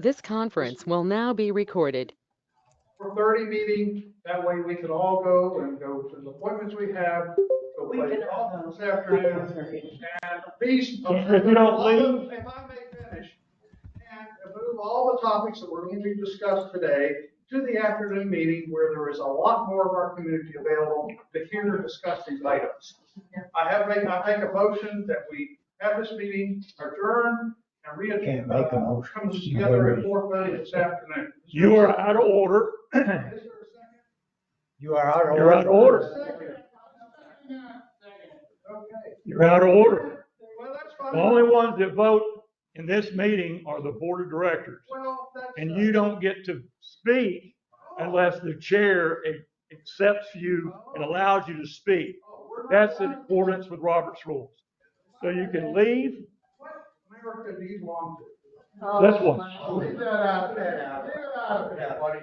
This conference will now be recorded. 4:30 meeting, that way we can all go and go to the appointments we have, go play golf this afternoon, and these. If you don't leave. If I may finish, and move all the topics that we're going to discuss today to the afternoon meeting where there is a lot more of our community available to hear or discuss these items. I make a motion that we have this meeting adjourned and Can't make a motion. comes together at 4:30 this afternoon. You are out of order. Is there a second? You are out of order. You're out of order. Second. Okay. You're out of order. Well, that's fine. The only ones that vote in this meeting are the board of directors. Well, that's. And you don't get to speak unless the chair accepts you and allows you to speak. That's in accordance with Robert's rules. So you can leave. What America do you belong to? This one. Leave that out there. Leave it out there, buddy.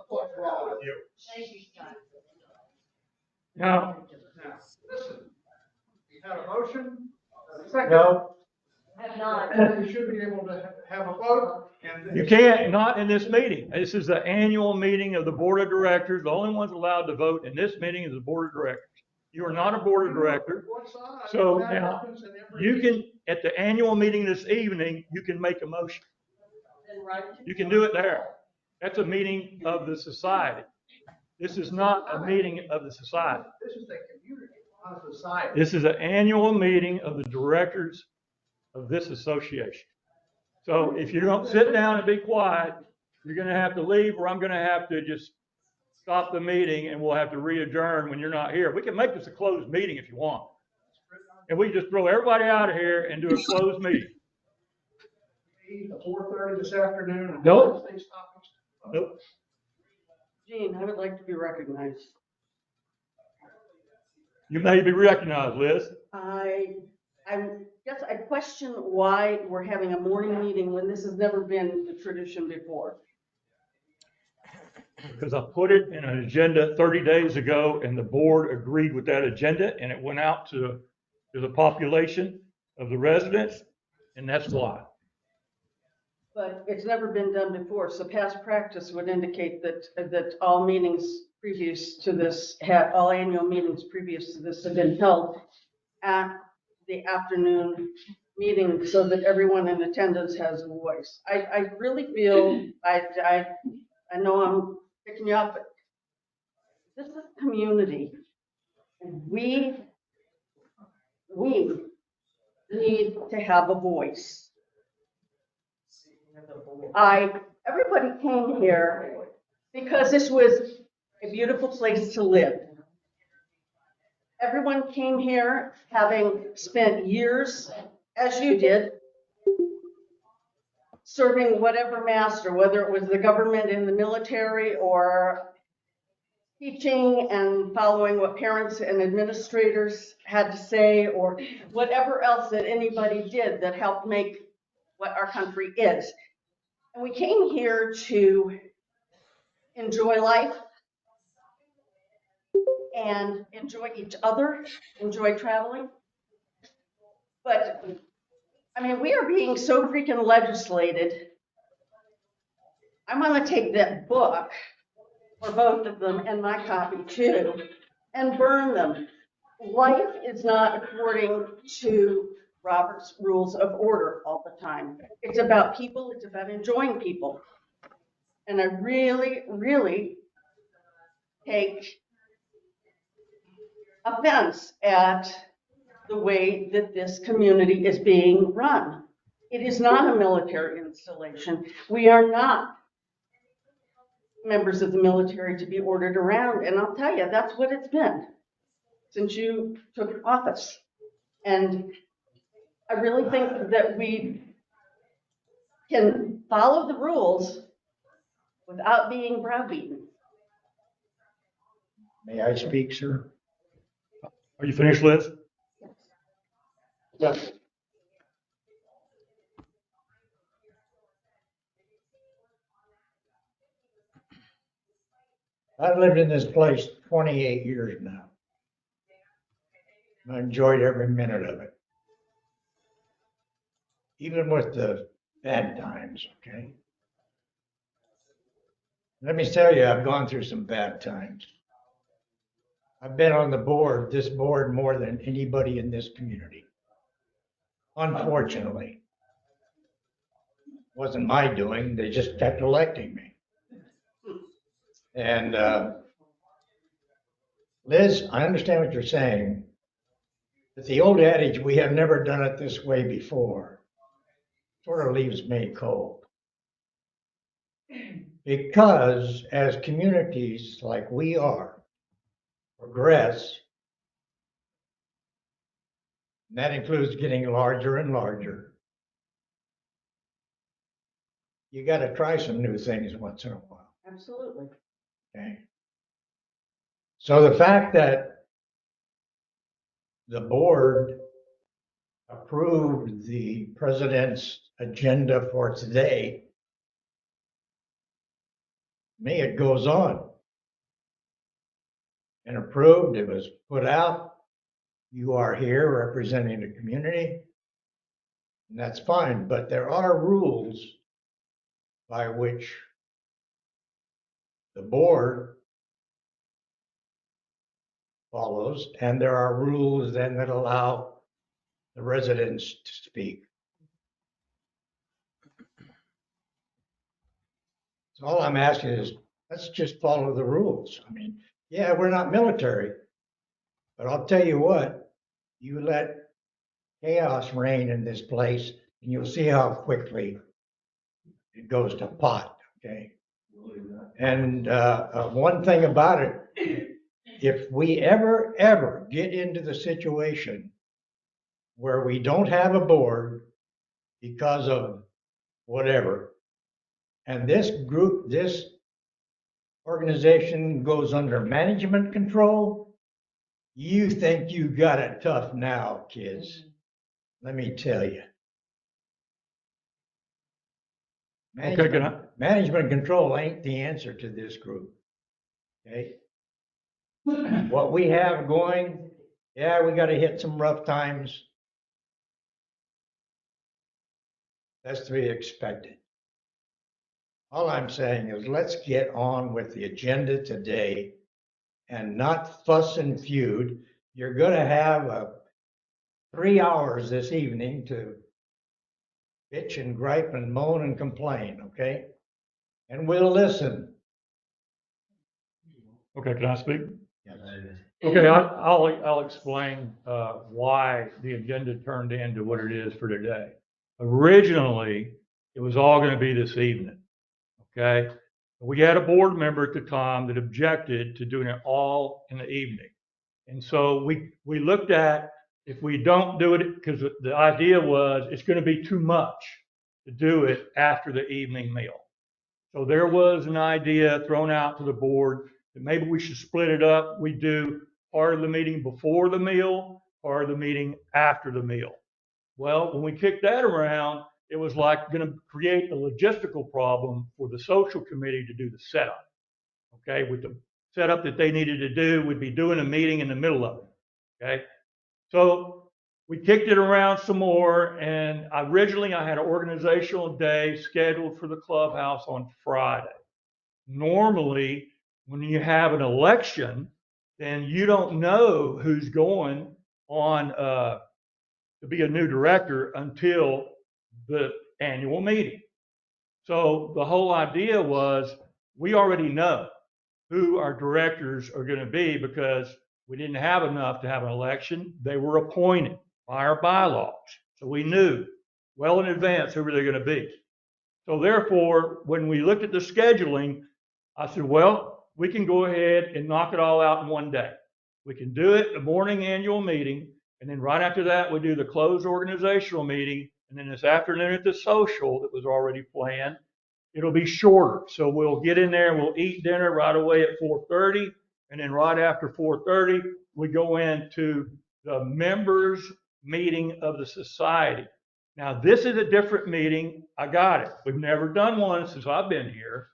What's wrong with you? Thank you, Scott. Now, Listen, you had a motion? Second. no, Have not. You should be able to have a vote. And you can't, not in this meeting. This is the annual meeting of the board of directors. The only ones allowed to vote in this meeting is the board of directors. You are not a board of director. So now, you can, at the annual meeting this evening, you can make a motion. You can do it there. That's a meeting of the society. This is not a meeting of the society. This is a community, not a society. This is an annual meeting of the directors of this association. So if you don't sit down and be quiet, you're going to have to leave, or I'm going to have to just stop the meeting and we'll have to re-adjourn when you're not here. We can make this a closed meeting if you want. And we just throw everybody out of here and do a closed meeting. 4:30 this afternoon. Nope. Nope. Gene, I would like to be recognized. You may be recognized, Liz. I guess I question why we're having a morning meeting when this has never been the tradition before. Because I put it in an agenda 30 days ago and the board agreed with that agenda and it went out to the population of the residents, and that's why. But it's never been done before, so past practice would indicate that all meetings previous to this, all annual meetings previous to this have been held at the afternoon meeting so that everyone in attendance has a voice. I really feel, I know I'm picking you up, but this is a community. And we need to have a voice. Everybody came here because this was a beautiful place to live. Everyone came here having spent years, as you did, serving whatever master, whether it was the government in the military or teaching and following what parents and administrators had to say, or whatever else that anybody did that helped make what our country is. And we came here to enjoy life and enjoy each other, enjoy traveling. But, I mean, we are being so freaking legislated. I'm going to take that book, or both of them, and my copy too, and burn them. Life is not according to Robert's Rules of Order all the time. It's about people, it's about enjoying people. And I really, really take offense at the way that this community is being run. It is not a military installation. We are not members of the military to be ordered around. And I'll tell you, that's what it's been since you took office. And I really think that we can follow the rules without being browbeaten. May I speak, sir? Are you finished, Liz? Yes. I've lived in this place 28 years now. I enjoyed every minute of it. Even with the bad times, okay? Let me tell you, I've gone through some bad times. I've been on this board more than anybody in this community. Unfortunately. Wasn't my doing, they just kept electing me. And Liz, I understand what you're saying, but the old adage, we have never done it this way before, sort of leaves me cold. Because as communities like we are progress, and that includes getting larger and larger, you got to try some new things once in a while. Absolutely. Okay. So the fact that the board approved the president's agenda for today, me, it goes on. And approved, it was put out. You are here representing the community, and that's fine, but there are rules by which the board follows, and there are rules then that allow the residents to speak. So all I'm asking is, let's just follow the rules. I mean, yeah, we're not military, but I'll tell you what, you let chaos reign in this place, and you'll see how quickly it goes to pot, okay? And one thing about it, if we ever get into the situation where we don't have a board because of whatever, and this organization goes under management control, you think you got it tough now, kids. Let me tell you. Okay, good. Management control ain't the answer to this group. Okay? What we have going, yeah, we got to hit some rough times. That's to be expected. All I'm saying is let's get on with the agenda today and not fuss and feud. You're going to have 3 hours this evening to bitch and gripe and moan and complain, okay? And we'll listen. Okay, can I speak? Yes. Okay, I'll explain why the agenda turned into what it is for today. Originally, it was all going to be this evening, okay? We had a board member at the time that objected to doing it all in the evening. And so we looked at, if we don't do it, because the idea was it's going to be too much to do it after the evening meal. So there was an idea thrown out to the board that maybe we should split it up. We do part of the meeting before the meal, part of the meeting after the meal. Well, when we kicked that around, it was like going to create a logistical problem for the social committee to do the setup. Okay, with the setup that they needed to do, we'd be doing a meeting in the middle of it. Okay, so we kicked it around some more, and originally I had an organizational day scheduled for the clubhouse on Friday. Normally, when you have an election, then you don't know who's going on to be a new director until the annual meeting. So the whole idea was we already know who our directors are going to be because we didn't have enough to have an election. They were appointed by our bylaws. So we knew well in advance who they're going to be. So therefore, when we looked at the scheduling, I said, well, we can go ahead and knock it all out in one day. We can do it the morning annual meeting, and then right after that, we do the closed organizational meeting, and then this afternoon at the social that was already planned, it'll be shorter. So we'll get in there and we'll eat dinner right away at 4:30, and then right after 4:30, we go into the members meeting of the society. Now, this is a different meeting. I got it. We've never done one since I've been here.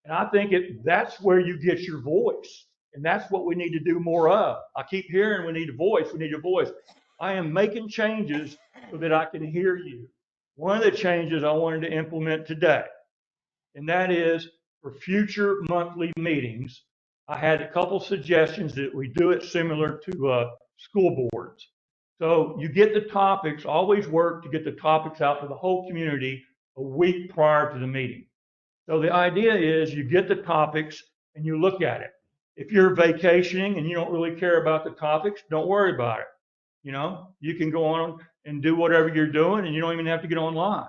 And I think that's where you get your voice. And that's what we need to do more of. I keep hearing we need a voice. We need a voice. I am making changes so that I can hear you. one of the changes I wanted to implement today, and that is for future monthly meetings, I had a couple suggestions that we do it similar to school boards. So you get the topics, always work to get the topics out to the whole community a week prior to the meeting. So the idea is you get the topics and you look at it. If you're vacationing and you don't really care about the topics, don't worry about it. You know, you can go on and do whatever you're doing and you don't even have to get online.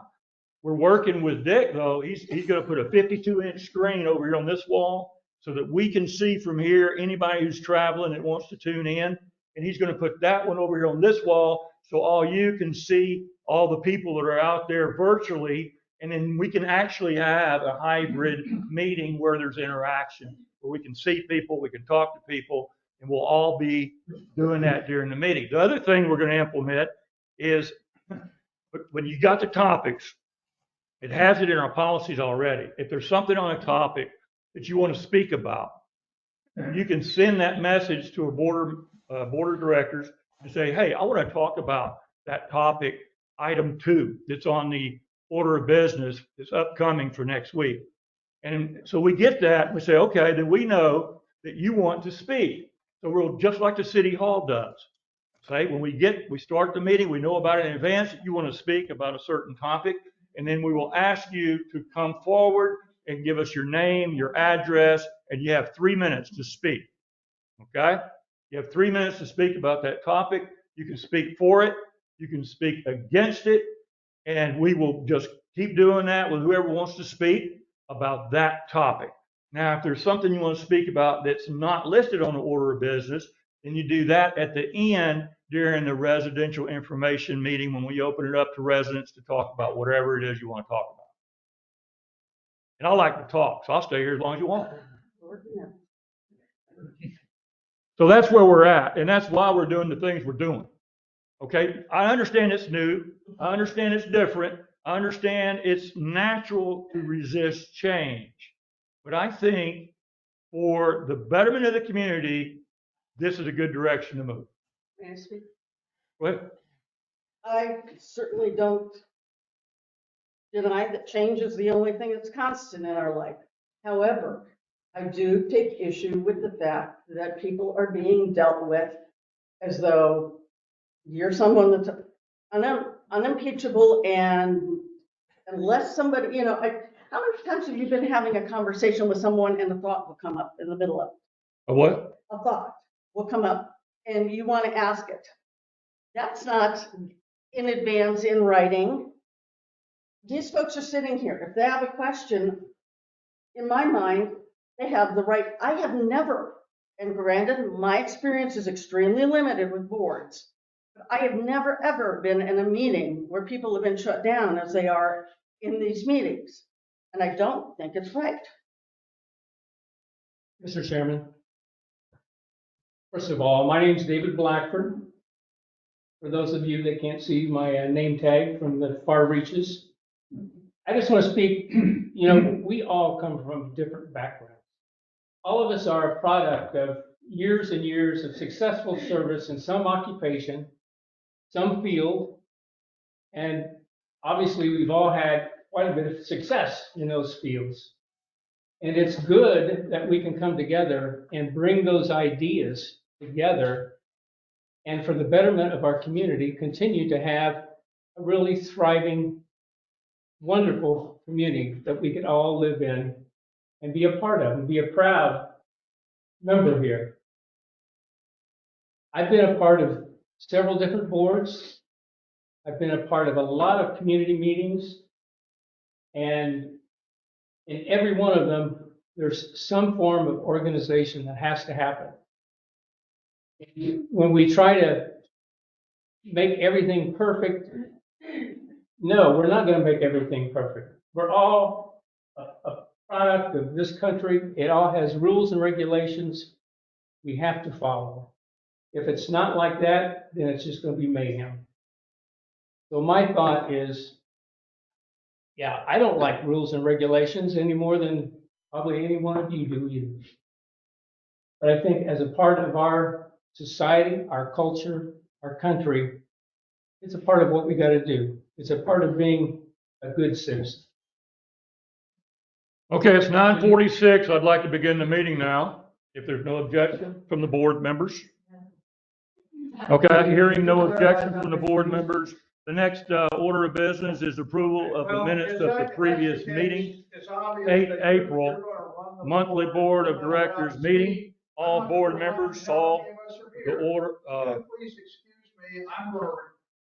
We're working with Dick though. He's going to put a 52-inch screen over here on this wall so that we can see from here anybody who's traveling that wants to tune in. And he's going to put that one over here on this wall so all you can see all the people that are out there virtually. And then we can actually have a hybrid meeting where there's interaction, where we can see people, we can talk to people, and we'll all be doing that during the meeting. The other thing we're going to implement is when you got the topics, it has it in our policies already. If there's something on a topic that you want to speak about, you can send that message to a board of directors and say, hey, I want to talk about that topic, item 2, that's on the order of business that's upcoming for next week. And so we get that, and we say, okay, then we know that you want to speak. So we'll, just like the city hall does, say when we start the meeting, we know about it in advance that you want to speak about a certain topic, and then we will ask you to come forward and give us your name, your address, and you have 3 minutes to speak. Okay? You have 3 minutes to speak about that topic. You can speak for it, you can speak against it, and we will just keep doing that with whoever wants to speak about that topic. Now, if there's something you want to speak about that's not listed on the order of business, then you do that at the end during the residential information meeting when we open it up to residents to talk about whatever it is you want to talk about. And I like to talk, so I'll stay here as long as you want. So that's where we're at, and that's why we're doing the things we're doing. Okay, I understand it's new. I understand it's different. I understand it's natural to resist change. But I think for the betterment of the community, this is a good direction to move. May I speak? Go ahead. I certainly don't deny that change is the only thing that's constant in our life. However, I do take issue with the fact that people are being dealt with as though you're someone that's unimpeachable, and unless somebody, you know, how many times have you been having a conversation with someone and a thought will come up in the middle of it? A what? A thought will come up and you want to ask it. That's not in advance in writing. These folks are sitting here. If they have a question, in my mind, they have the right. I have never, and granted, my experience is extremely limited with boards, but I have never, ever been in a meeting where people have been shut down as they are in these meetings. And I don't think it's right. Mr. Chairman, first of all, my name is David Blackford. For those of you that can't see my name tag from the far reaches, I just want to speak. You know, we all come from different backgrounds. All of us are a product of years and years of successful service in some occupation, some field, and obviously we've all had quite a bit of success in those fields. And it's good that we can come together and bring those ideas together, and for the betterment of our community, continue to have a really thriving, wonderful community that we could all live in and be a part of and be a proud member here. I've been a part of several different boards. I've been a part of a lot of community meetings, and in every one of them, there's some form of organization that has to happen. When we try to make everything perfect, no, we're not going to make everything perfect. We're all a product of this country. It all has rules and regulations we have to follow. If it's not like that, then it's just going to be mayhem. So my thought is, yeah, I don't like rules and regulations any more than probably any one of you do either. But I think as a part of our society, our culture, our country, it's a part of what we got to do. It's a part of being a good citizen. Okay, it's 9:46. I'd like to begin the meeting now, if there's no objection from the board members. Okay, hearing no objection from the board members, the next order of business is approval of the Well, minutes as of the I- previous as you meeting. can- it's obvious 8 that April, you're gonna run the monthly board of we're gonna directors have meeting. speed. All I'm not board sure why members how saw many of us are the here. order, Will you please excuse me, I'm gonna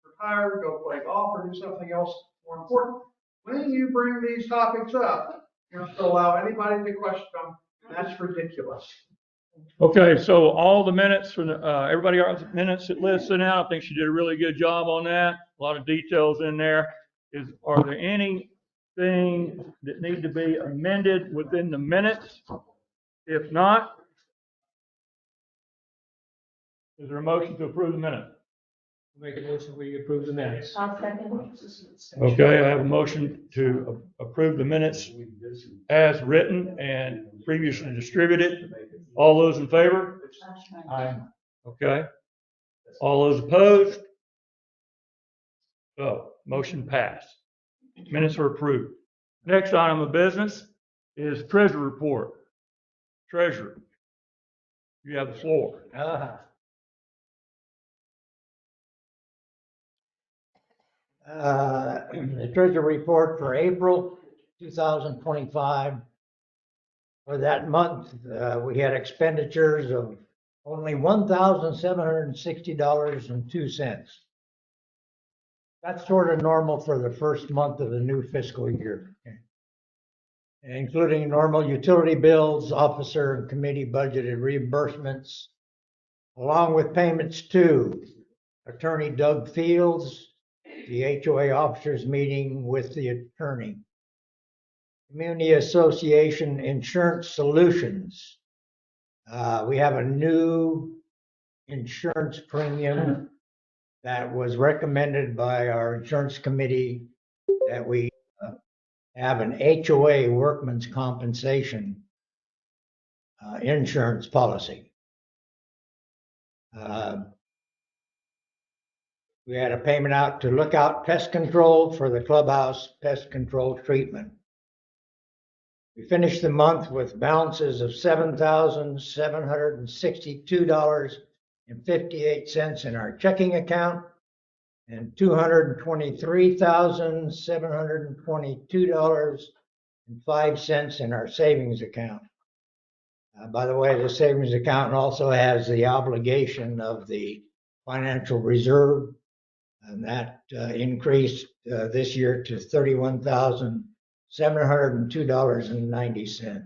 retire, go play golf or do something else more important. When you bring these topics up, you're not to allow anybody to question them, that's ridiculous. okay, so all the minutes from, everybody got the minutes that Liz sent out. I think she did a really good job on that. A lot of details in there. Are there anything that need to be amended within the minutes? If not, is there a motion to approve the minute? Make a motion, we approve the minutes. I'll second. Okay, I have a motion to approve the minutes as written and previously distributed. All those in favor? Aye. Okay. All those opposed? So, motion passed. Minutes are approved. Next item of business is treasurer report. Treasurer, you have the floor. The treasury report for April 2025. For that month, we had expenditures of only $1,760.02. That's sort of normal for the first month of the new fiscal year, including normal utility bills, officer and committee budgeted reimbursements, along with payments to Attorney Doug Fields, the HOA officers meeting with the attorney, Community Association Insurance Solutions. We have a new insurance premium that was recommended by our insurance committee that we have an HOA workman's compensation insurance policy. We had a payment out to Lookout Pest Control for the clubhouse pest control treatment. We finished the month with balances of $7,762.58 in our checking account and $223,722.05 in our savings account. By the way, the savings account also has the obligation of the financial reserve, and that increased this year to $31,702.90.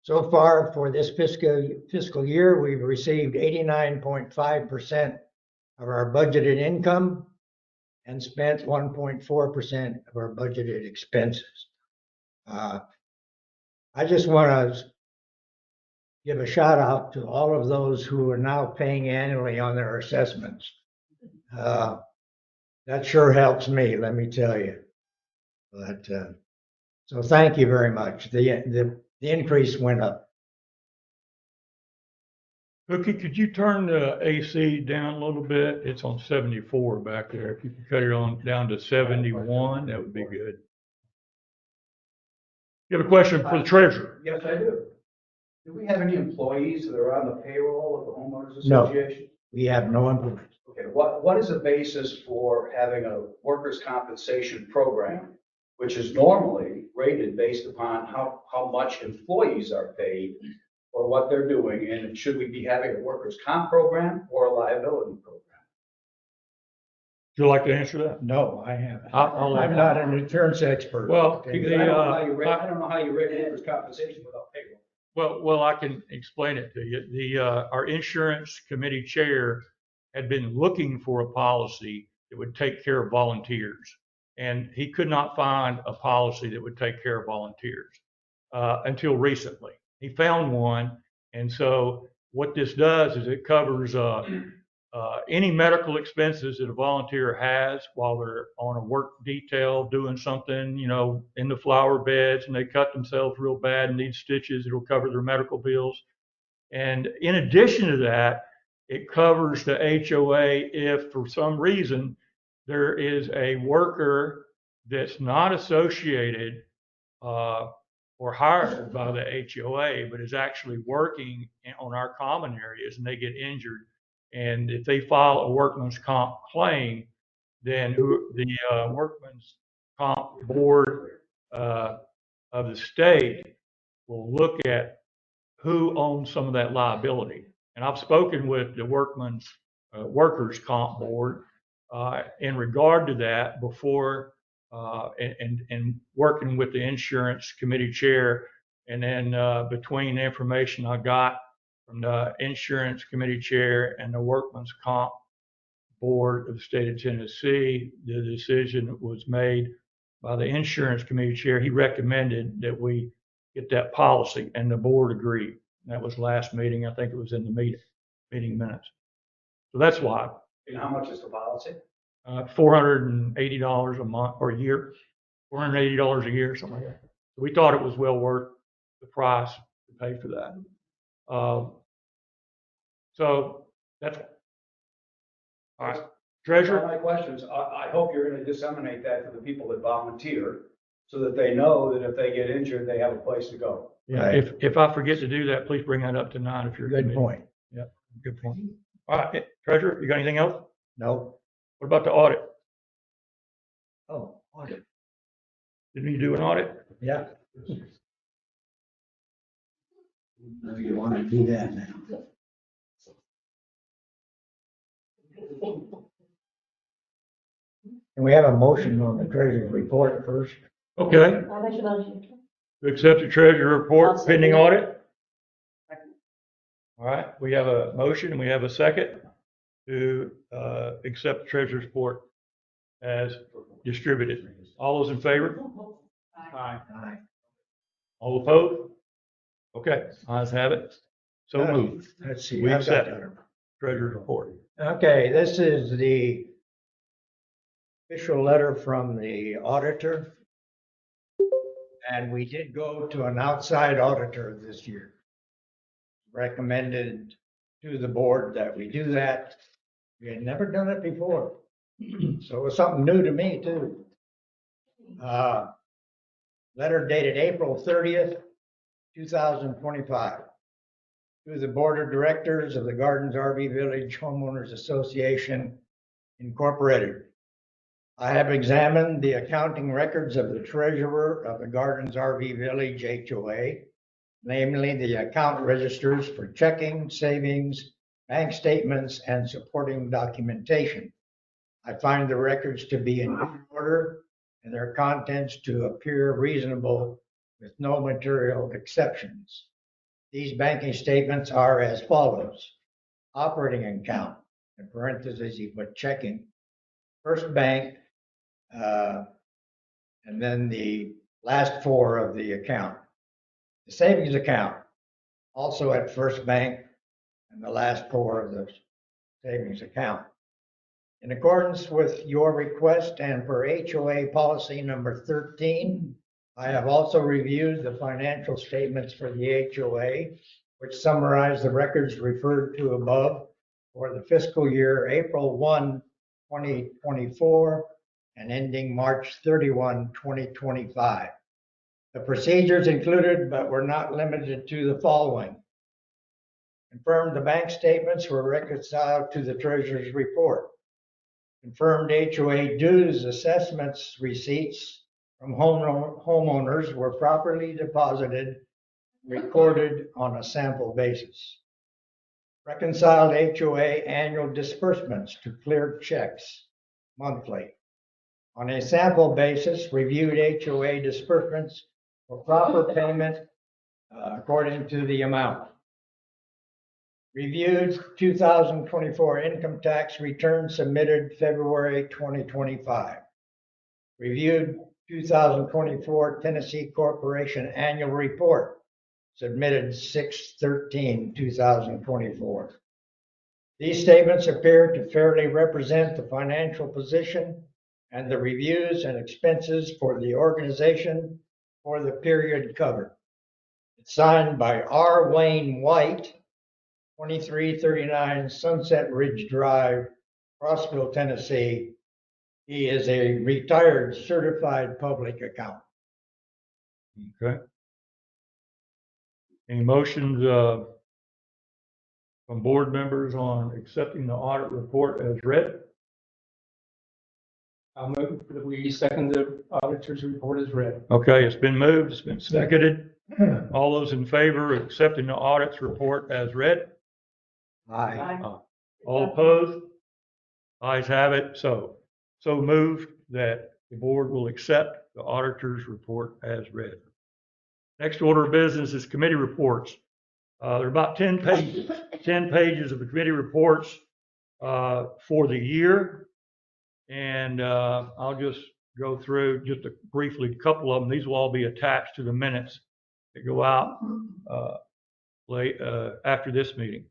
So far for this fiscal year, we've received 89.5% of our budgeted income and spent 1.4% of our budgeted expenses. I just want to give a shout out to all of those who are now paying annually on their assessments. That sure helps me, let me tell you. But so thank you very much. The increase went up. Cookie, could you turn the AC down a little bit? It's on 74 back there. If you could cut it on down to 71, that would be good. You have a question for the treasurer? Yes, I do. Do we have any employees that are on the payroll of the homeowners No. association? We have no employees. Okay, what is the basis for having a workers' compensation program, which is normally rated based upon how much employees are paid or what they're doing? And should we be having a workers' comp program or a liability program? Would you like to answer that? No, I haven't. I'll- I'm not an insurance expert. Well, I don't know how you rate, I don't know how you rate workers' compensation without payroll. Well, I can explain it to you. Our insurance committee chair had been looking for a policy that would take care of volunteers. And he could not find a policy that would take care of volunteers until recently. He found one. And so what this does is it covers any medical expenses that a volunteer has while they're on a work detail doing something, in the flower beds and they cut themselves real bad and need stitches. It'll cover their medical bills. And in addition to that, it covers the HOA if for some reason there is a worker that's not associated or hired by the HOA, but is actually working on our common areas and they get injured. And if they file a workman's comp claim, then the workman's comp board of the state will look at who owns some of that liability. And I've spoken with the workers' comp board in regard to that before, and working with the insurance committee chair. And then between the information I got from the insurance committee chair and the workman's comp board of the state of Tennessee, the decision was made by the insurance committee chair. He recommended that we get that policy, and the board agreed. That was last meeting. I think it was in the meeting minutes. So that's why. And how much is the policy? $480 a month or a year, $480 a year, something like that. We thought it was well worth the price to pay for that. So that's all right. Treasurer? My questions, I hope you're going to disseminate that to the people that volunteer so that they know that if they get injured, they have a place to go. Yeah, if I forget to do that, please bring that up tonight if you're. Good point. Yep, good point. All right, Treasurer, you got anything else? No. What about the audit? Oh, audit. Didn't you do an audit? Yeah. No, you want to do that now. And we have a motion on the treasurer's report first. Okay, I'll make a motion. to accept the treasurer report I'll second pending that. audit. All right, we have a motion and we have a second to accept the treasurer's report as distributed. All those in favor? Aye. Aye. All opposed? Okay, ayes have it. So moved. Let's see. We I've got accept that. treasurer's report. Okay, this is the official letter from the auditor. And we did go to an outside auditor this year. Recommended to the board that we do that. We had never done it before. So it was something new to me too. Letter dated April 30th, 2025. To the Board of Directors of the Gardens RV Village Homeowners Association Incorporated. I have examined the accounting records of the treasurer of the Gardens RV Village HOA, namely the account registers for checking, savings, bank statements, and supporting documentation. I find the records to be in good order and their contents to appear reasonable with no material exceptions. These banking statements are as follows. Operating account, in parentheses, you put checking. First Bank, and then the last four of the account. The savings account, also at First Bank, and the last four of the savings account. In accordance with your request and per HOA policy number 13, I have also reviewed the financial statements for the HOA, which summarize the records referred to above for the fiscal year April 1, 2024 and ending March 31, 2025. The procedures included, but were not limited to, the following. Confirmed the bank statements were reconciled to the treasurer's report. Confirmed HOA dues assessments receipts from homeowners were properly deposited, recorded on a sample basis. Reconciled HOA annual disbursements to cleared checks monthly. On a sample basis, reviewed HOA disbursements for proper payment according to the amount. Reviewed 2024 income tax return submitted February 2025. Reviewed 2024 Tennessee Corporation Annual Report submitted 6/13/2024. These statements appear to fairly represent the financial position and the reviews and expenses for the organization for the period covered. It's signed by R. Wayne White, 2339 Sunset Ridge Drive, Crossville, Tennessee, He is a retired certified public accountant. Okay. Any motions, from board members on accepting the audit report as read? I'll move that we second the auditor's report as read. Okay, it's been moved, it's been seconded. All those in favor of accepting the audit's report as read? Aye. All opposed? Ayes have it. So moved that the board will accept the auditor's report as read. Next order of business is committee reports. There are about 10 pages of the committee reports for the year. And I'll just go through just briefly a couple of them. These will all be attached to the minutes that go out after this meeting.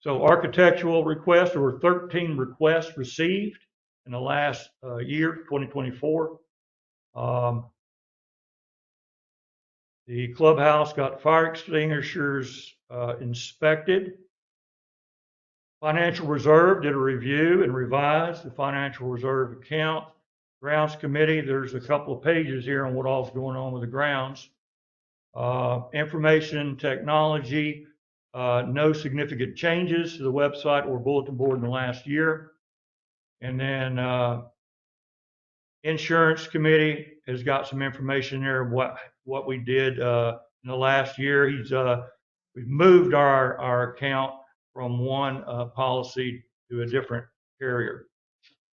So architectural requests, there were 13 requests received in the last year, 2024. The clubhouse got fire extinguishers inspected. Financial Reserve did a review and revised the financial reserve account. Grounds Committee, there's a couple of pages here on what all's going on with the grounds. Information technology, no significant changes to the website or bulletin board in the last year. And then Insurance Committee has got some information there of what we did in the last year. We've moved our account from one policy to a different carrier.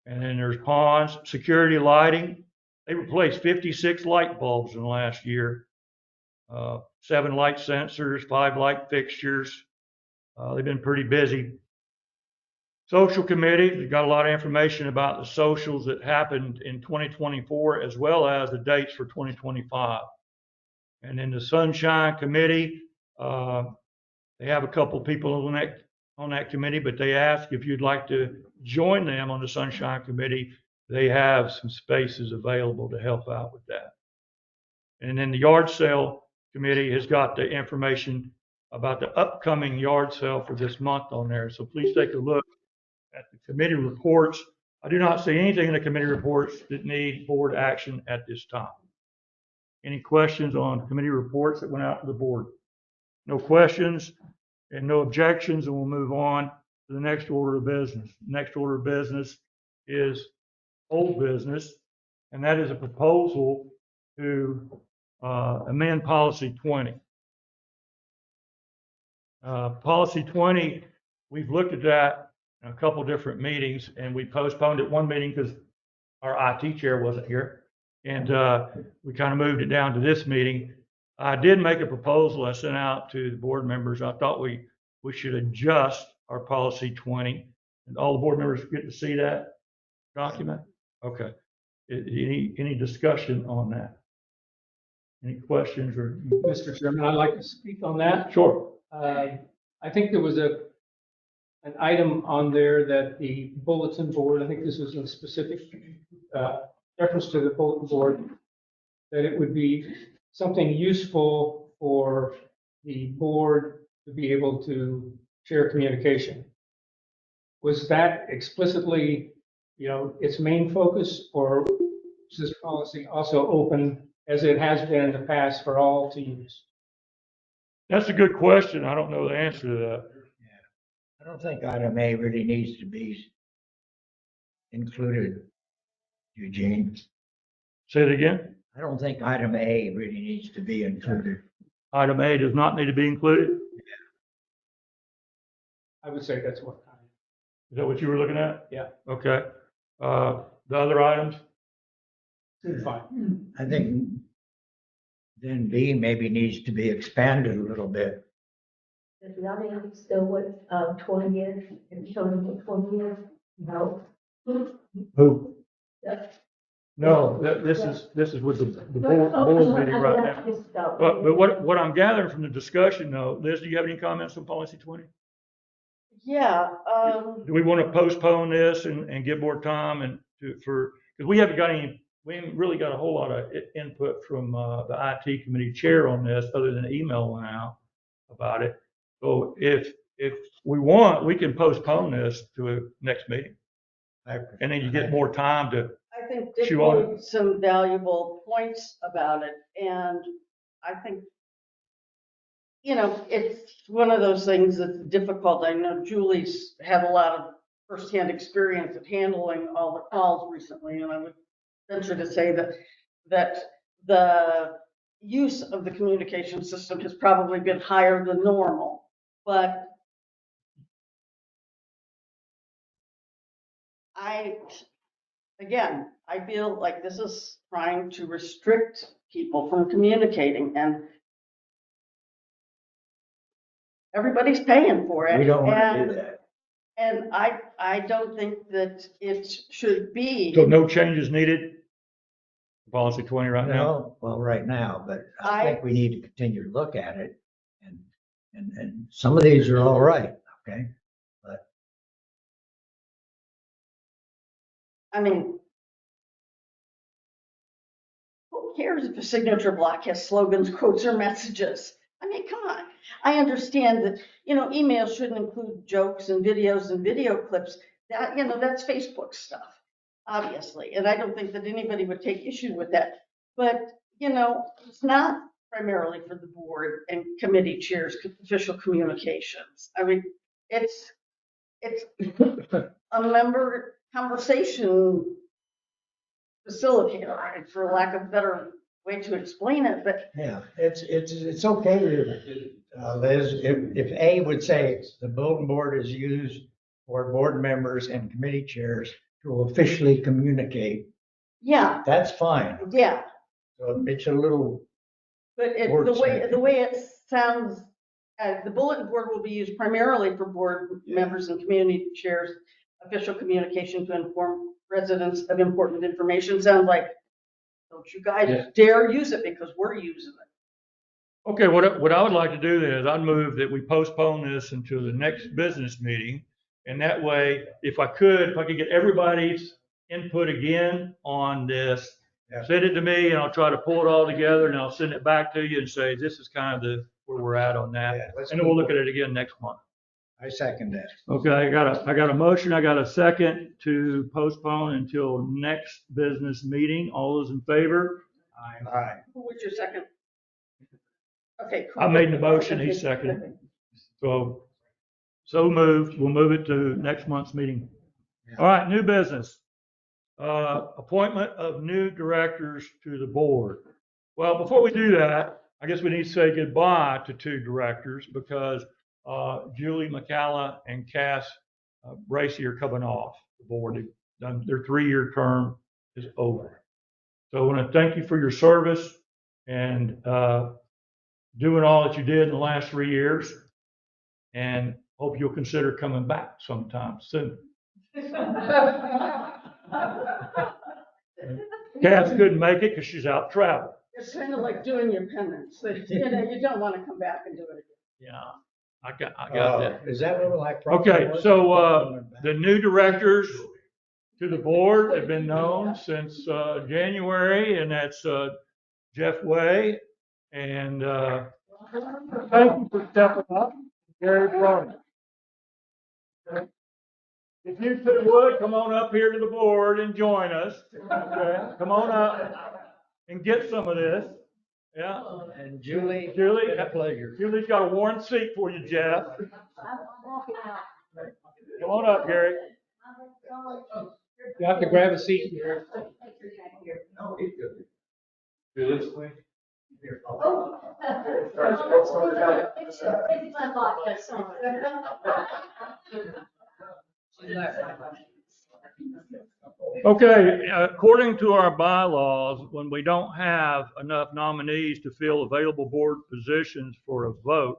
And then there's ponds, security lighting. They replaced 56 light bulbs in the last year. 7 light sensors, 5 light fixtures. They've been pretty busy. Social Committee, we've got a lot of information about the socials that happened in 2024 as well as the dates for 2025. And then the Sunshine Committee, they have a couple of people on that committee, but they ask if you'd like to join them on the Sunshine Committee. They have some spaces available to help out with that. And then the Yard Sale Committee has got the information about the upcoming yard sale for this month on there. So please take a look at the committee reports. I do not see anything in the committee reports that need board action at this time. Any questions on committee reports that went out to the board? No questions and no objections, and we'll move on to the next order of business. Next order of business is old business, and that is a proposal to amend Policy 20. Policy 20, we've looked at that in a couple different meetings, and we postponed it one meeting because our IT chair wasn't here, and we kind of moved it down to this meeting. I did make a proposal I sent out to the board members. I thought we should adjust our Policy 20, and all the board members get to see that document. Okay. Any discussion on that? Any questions or? Mr. Chairman, I'd like to speak on that. Sure. I think there was an item on there that the bulletin board, I think this was a specific reference to the bulletin board, that it would be something useful for the board to be able to share communication. Was that explicitly, its main focus, or is this policy also open as it has been in the past for all to use? That's a good question. I don't know the answer to that. I don't think item A really needs to be included, Eugene. Say it again. I don't think item A really needs to be included. Item A does not need to be included. I would say that's what. Is that what you were looking at? Yeah. Okay. The other items? Fine. I think then B maybe needs to be expanded a little bit. Does Yanni still with 20 years, and children with 20 years? No. Who? Yeah. No, this is with the board meeting right now. But what I'm gathering from the discussion though, Liz, do you have any comments on Policy 20? Yeah, Do we want to postpone this and give more time because we haven't really got a whole lot of input from the IT committee chair on this, other than an email went out about it. So if we want, we can postpone this to a next meeting, and then you get more time to. I think Dick She wanted- made some valuable points about it, and I think, you know, it's one of those things that's difficult. I know Julie's had a lot of firsthand experience of handling all the calls recently, and I would venture to say that the use of the communication system has probably been higher than normal, but again, I feel like this is trying to restrict people from communicating, and everybody's paying for it. We don't want to do and- that. And I don't think that it should be. So no changes needed? Policy 20 right now? No, well, right now, but I think we need to continue to look at it. And some of these are all right, okay? I mean, who cares if a signature block has slogans, quotes, or messages? I mean, come on. I understand that, you know, emails shouldn't include jokes and videos and video clips. That, you know, that's Facebook stuff, obviously. And I don't think that anybody would take issue with that. But, you know, it's not primarily for the board and committee chairs, official communications. I mean, it's a member conversation facilitator, for lack of a better way to explain it, but Yeah, it's okay, Liz, if A would say the bulletin board is used for board members and committee chairs to officially communicate, yeah, that's fine. yeah. So it's a little, But Board the side. way it sounds, the bulletin board will be used primarily for board members and community chairs, official communication to inform residents of important information. Sounds like, don't you guys dare use it because we're using it. Okay, what I would like to do then is I'd move that we postpone this until the next business meeting. And that way, if I could get everybody's input again on this, Yeah. send it to me and I'll try to pull it all together and I'll send it back to you and say, this is kind of where we're at on that. Yeah, let's And then we'll move look at it again next month. I second that. Okay, I got a motion, I got a second to postpone until next business meeting. All those in favor? Aye. Who was your second? Okay, cool. I made the motion, he seconded. So moved. We'll move it to next month's meeting. All right, new business. Appointment of new directors to the board. Well, before we do that, I guess we need to say goodbye to two directors because Julie McCalla and Cass Bracy are coming off the board. They've done, their 3-year term is over. So I want to thank you for your service and doing all that you did in the last 3 years, and hope you'll consider coming back sometime soon. Cass couldn't make it because she's out traveling. It's kind of like doing your penance. You know, you don't want to come back and do it again. Yeah, I got that. Is that what like? Okay, so the new directors to the board have been known since January, and that's Jeff Way and thank you for stepping up, Gary Brony. If you two would, come on up here to the board and join us. Okay, come on up and get some of this. Yeah. And Julie, Julie, been a pleasure. Julie's got a warm seat for you, Jeff. Come on up, Gary. You have to grab a seat here. Okay, according to our bylaws, when we don't have enough nominees to fill available board positions for a vote,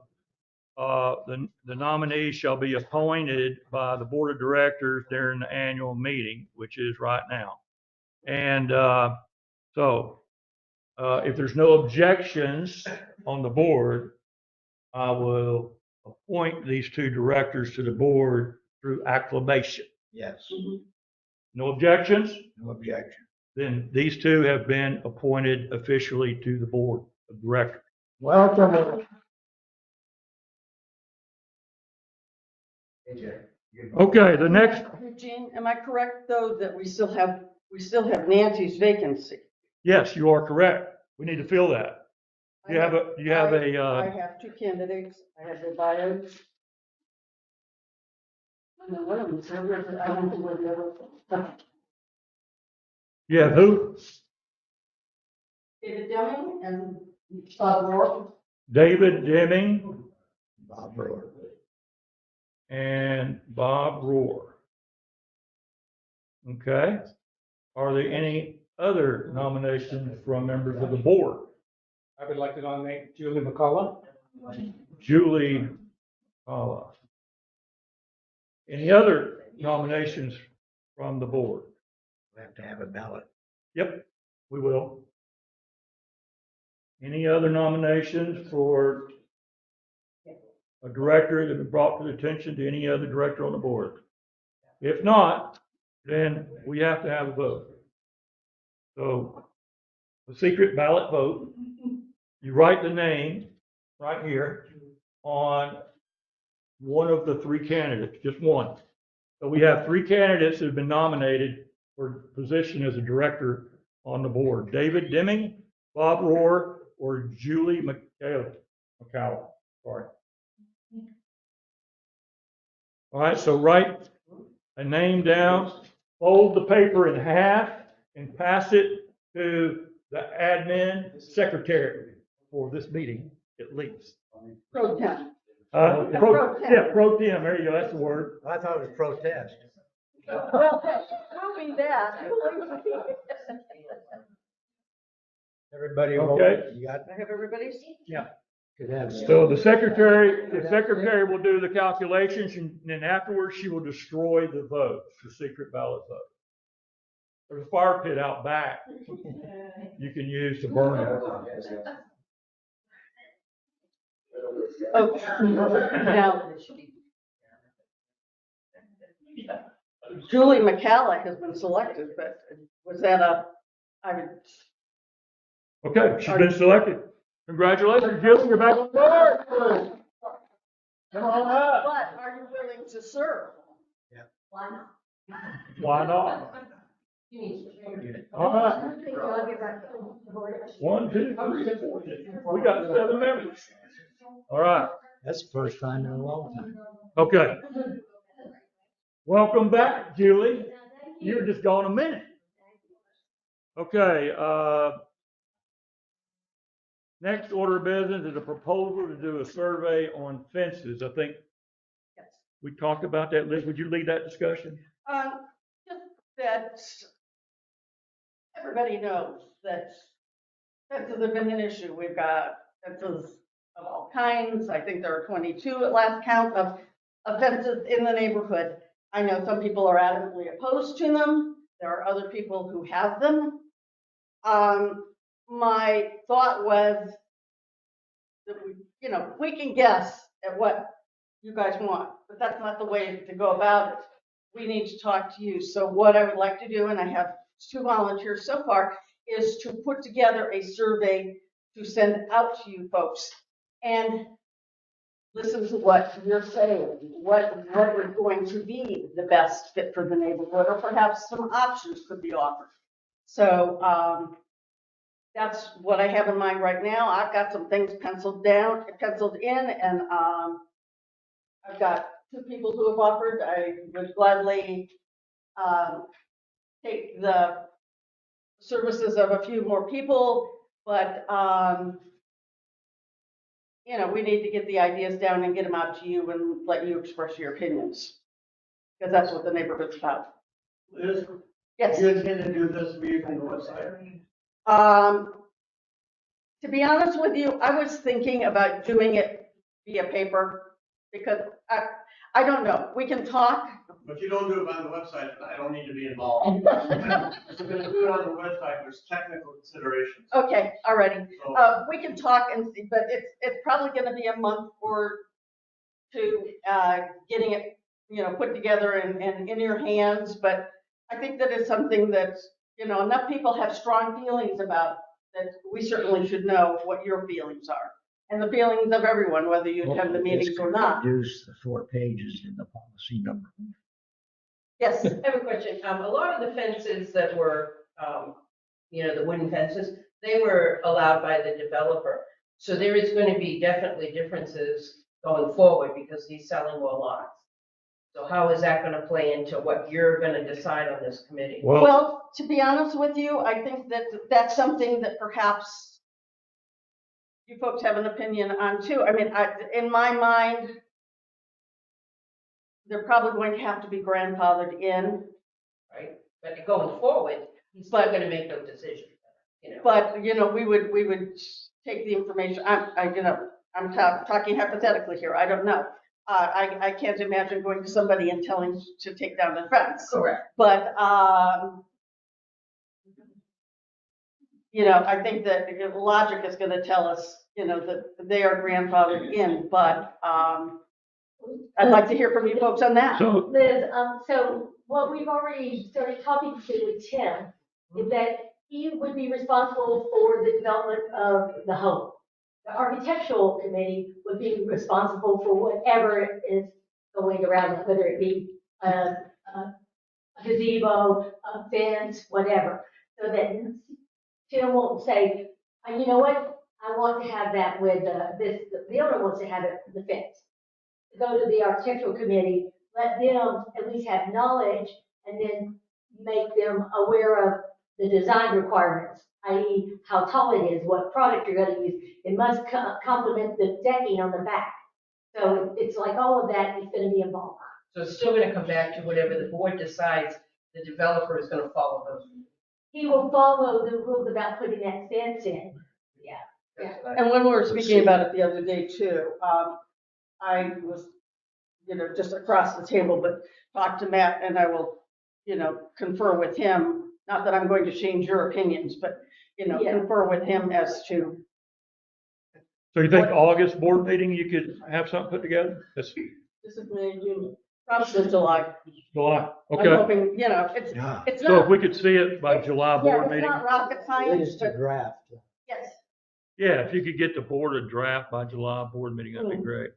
the nominees shall be appointed by the board of directors during the annual meeting, which is right now. And if there's no objections on the board, I will appoint these two directors to the board through acclamation. Yes, No objections? no objection. Then these two have been appointed officially to the board of directors. Welcome. Okay, the next, Eugene, am I correct, though, that we still have we still have Nancy's vacancy. Yes, you are correct. We need to fill that. You have a, I have two candidates. I have their bios. No, one of them's here, I don't think we're there. you have who? David Deming and Bob Rourke. David Deming Bob Brewer. and Bob Rohr. Okay. Are there any other nominations from members of the board? I would like to nominate Julie McCullough. Julie Kala. Any other nominations from the board? We have to have a ballot. Yep, we will. Any other nominations for a director that have been brought to the attention to any other director on the board? If not, then we have to have a vote. So, a secret ballot vote. You write the name right here on one of the three candidates, just one. So we have three candidates that have been nominated for position as a director on the board. David Deming, Bob Rohr, or Julie McCallum. Sorry. All right, so write a name down, fold the paper in half, and pass it to the admin secretary for this meeting, at least. Pro Tem. Pro tem, there you go, that's the word. I thought it was protest. Well, we'll be that. Everybody Okay. voted. You got, I have everybody's? could have. So the secretary will do the calculations, and then afterwards she will destroy the votes, the secret ballot vote. There's a fire pit out back you can use to burn it. Oh, now, Julie McCalla has been selected, but was that I would, Okay, she's been selected. Congratulations, Julie, you're back on board. Come on up. but are you willing to serve? Why not? Why not? All right. One, two, three, four. We got 7 members. All right. That's the first time in a long time. Okay. Welcome back, Julie. You were just gone a minute. Okay, next order of business is a proposal to do a survey on fences. I think Yes. we talked about that. Liz, would you lead that discussion? Just that everybody knows that fences have been an issue. We've got fences of all kinds. I think there are 22 at last count of fences in the neighborhood. I know some people are adamantly opposed to them. There are other people who have them. My thought was that we can guess at what you guys want, but that's not the way to go about it. We need to talk to you. So what I would like to do, and I have 2 volunteers so far, is to put together a survey to send out to you folks and listen to what you're saying, what is going to be the best fit for the neighborhood, or perhaps some options could be offered. So that's what I have in mind right now. I've got some things penciled in, and I've got 2 people who have offered. I would gladly take the services of a few more people, but we need to get the ideas down and get them out to you and let you express your opinions, because that's what the neighborhood's about. Liz, Yes. you intend to do this via the website? To be honest with you, I was thinking about doing it via paper, because I don't know. We can talk. But you don't do it on the website, I don't need to be involved. If you're gonna do it on the website, there's technical considerations. Okay, alrighty. So, We can talk and see, but it's probably gonna be a month or 2 getting it, put together and in your hands. But I think that is something that, enough people have strong feelings about, that we certainly should know what your feelings are. And the feelings of everyone, whether you attend the meetings or not. Reduce the 4 pages in the policy number. Yes, I have a question. A lot of the fences that were, the wooden fences, they were allowed by the developer. So there is going to be definitely differences going forward because he's selling more lots. So how is that going to play into what you're going to decide on this committee? well, to be honest with you, I think that that's something that perhaps you folks have an opinion on too. I mean, in my mind, they're probably going to have to be grandfathered in. Right? But going forward, he's still going to make no decision. But, we would take the information, I'm talking hypothetically here, I don't know. I can't imagine going to somebody and telling to take down the fence. Correct. But, I think that logic is gonna tell us, that they are grandfathered in, but, I'd like to hear from you folks on that. So, Liz, so what we've already started talking to with Tim is that he would be responsible for the development of the home. The architectural committee would be responsible for whatever is going around it, whether it be a gazebo, a fence, whatever. So that Tim won't say, you know what, I want to have that with the owner wants to have it with the fence. Go to the architectural committee, let them at least have knowledge, and then make them aware of the design requirements, i.e. how tall it is, what product you're going to use. It must complement the decking on the back. So it's like all of that is going to be involved. So it's still going to come back to whatever the board decides, the developer is going to follow those. He will follow the rules about putting that fence in. Yeah. And when we were speaking about it the other day too, I was, just across the table, but talked to Matt and I will, confer with him. Not that I'm going to change your opinions, but, confer with him as to. so you think August board meeting, you could have something put together? This This is May, June, probably July. July, I'm okay. hoping, it's So if not, we could see it by July board it's meeting? not rocket It science, is the but draft. yes. Yeah, if you could get the board a draft by July board meeting, that'd be great.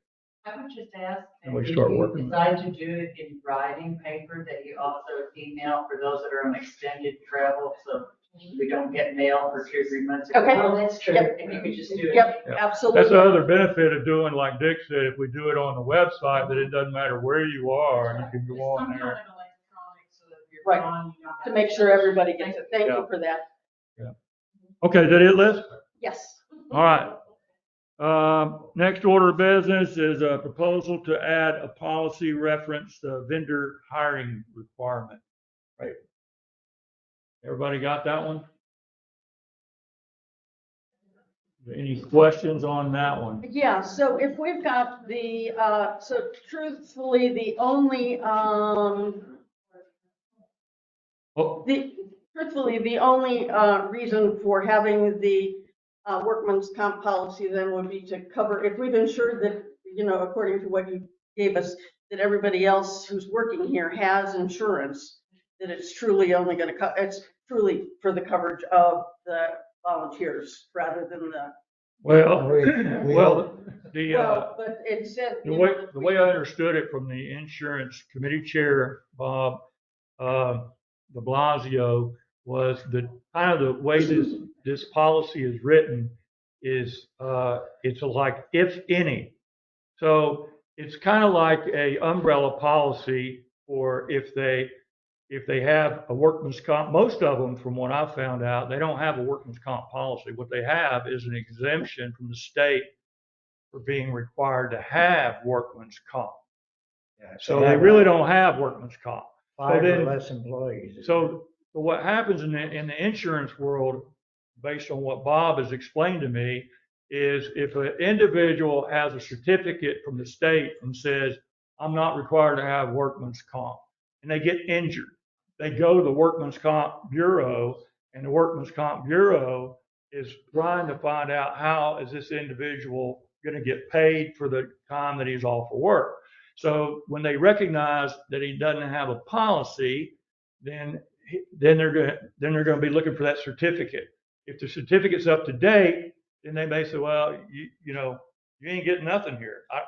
I would just ask, And we if start you working. decide to do it in writing paper, that you also email for those that are on extended travel, so we don't get mail for 2 or 3 months. Okay. Oh, that's true. Yep. If you could just do it. Yep, Yeah. absolutely. That's the other benefit of doing like Dick said, if we do it on the website, that it doesn't matter where you are, and you can go on Some kind there. of electronic, so that if you're Right. gone, you don't have To make sure everybody gets it. Thank Yeah. you for that. Okay, is that it, Liz? Yes. All right. Next order of business is a proposal to add a policy reference to vendor hiring requirement. Right. Everybody got that one? Any questions on that one? Yeah, so if we've got so truthfully, the only, Oh, the only reason for having the workman's comp policy then would be to cover, if we've ensured that, according to what you gave us, that everybody else who's working here has insurance, that it's truly only going to it's truly for the coverage of the volunteers rather than the. well, We- But it said. the way I understood it from the insurance committee chair, Bob, de Blasio, was that kind of the way this policy is written is, it's like if any. So it's kind of like a umbrella policy for if they have a workman's comp. Most of them, from what I found out, they don't have a workman's comp policy. What they have is an exemption from the state for being required to have workman's comp. Yeah, So they really don't have workman's comp. 5 then- or less employees. So what happens in the insurance world, based on what Bob has explained to me, is if an individual has a certificate from the state and says, I'm not required to have workman's comp, and they get injured, they go to the Workman's Comp Bureau, and the Workman's Comp Bureau is trying to find out how is this individual going to get paid for the time that he's off of work. So when they recognize that he doesn't have a policy, then they're going to be looking for that certificate. If the certificate's up to date, then they may say, well, you ain't getting nothing here. I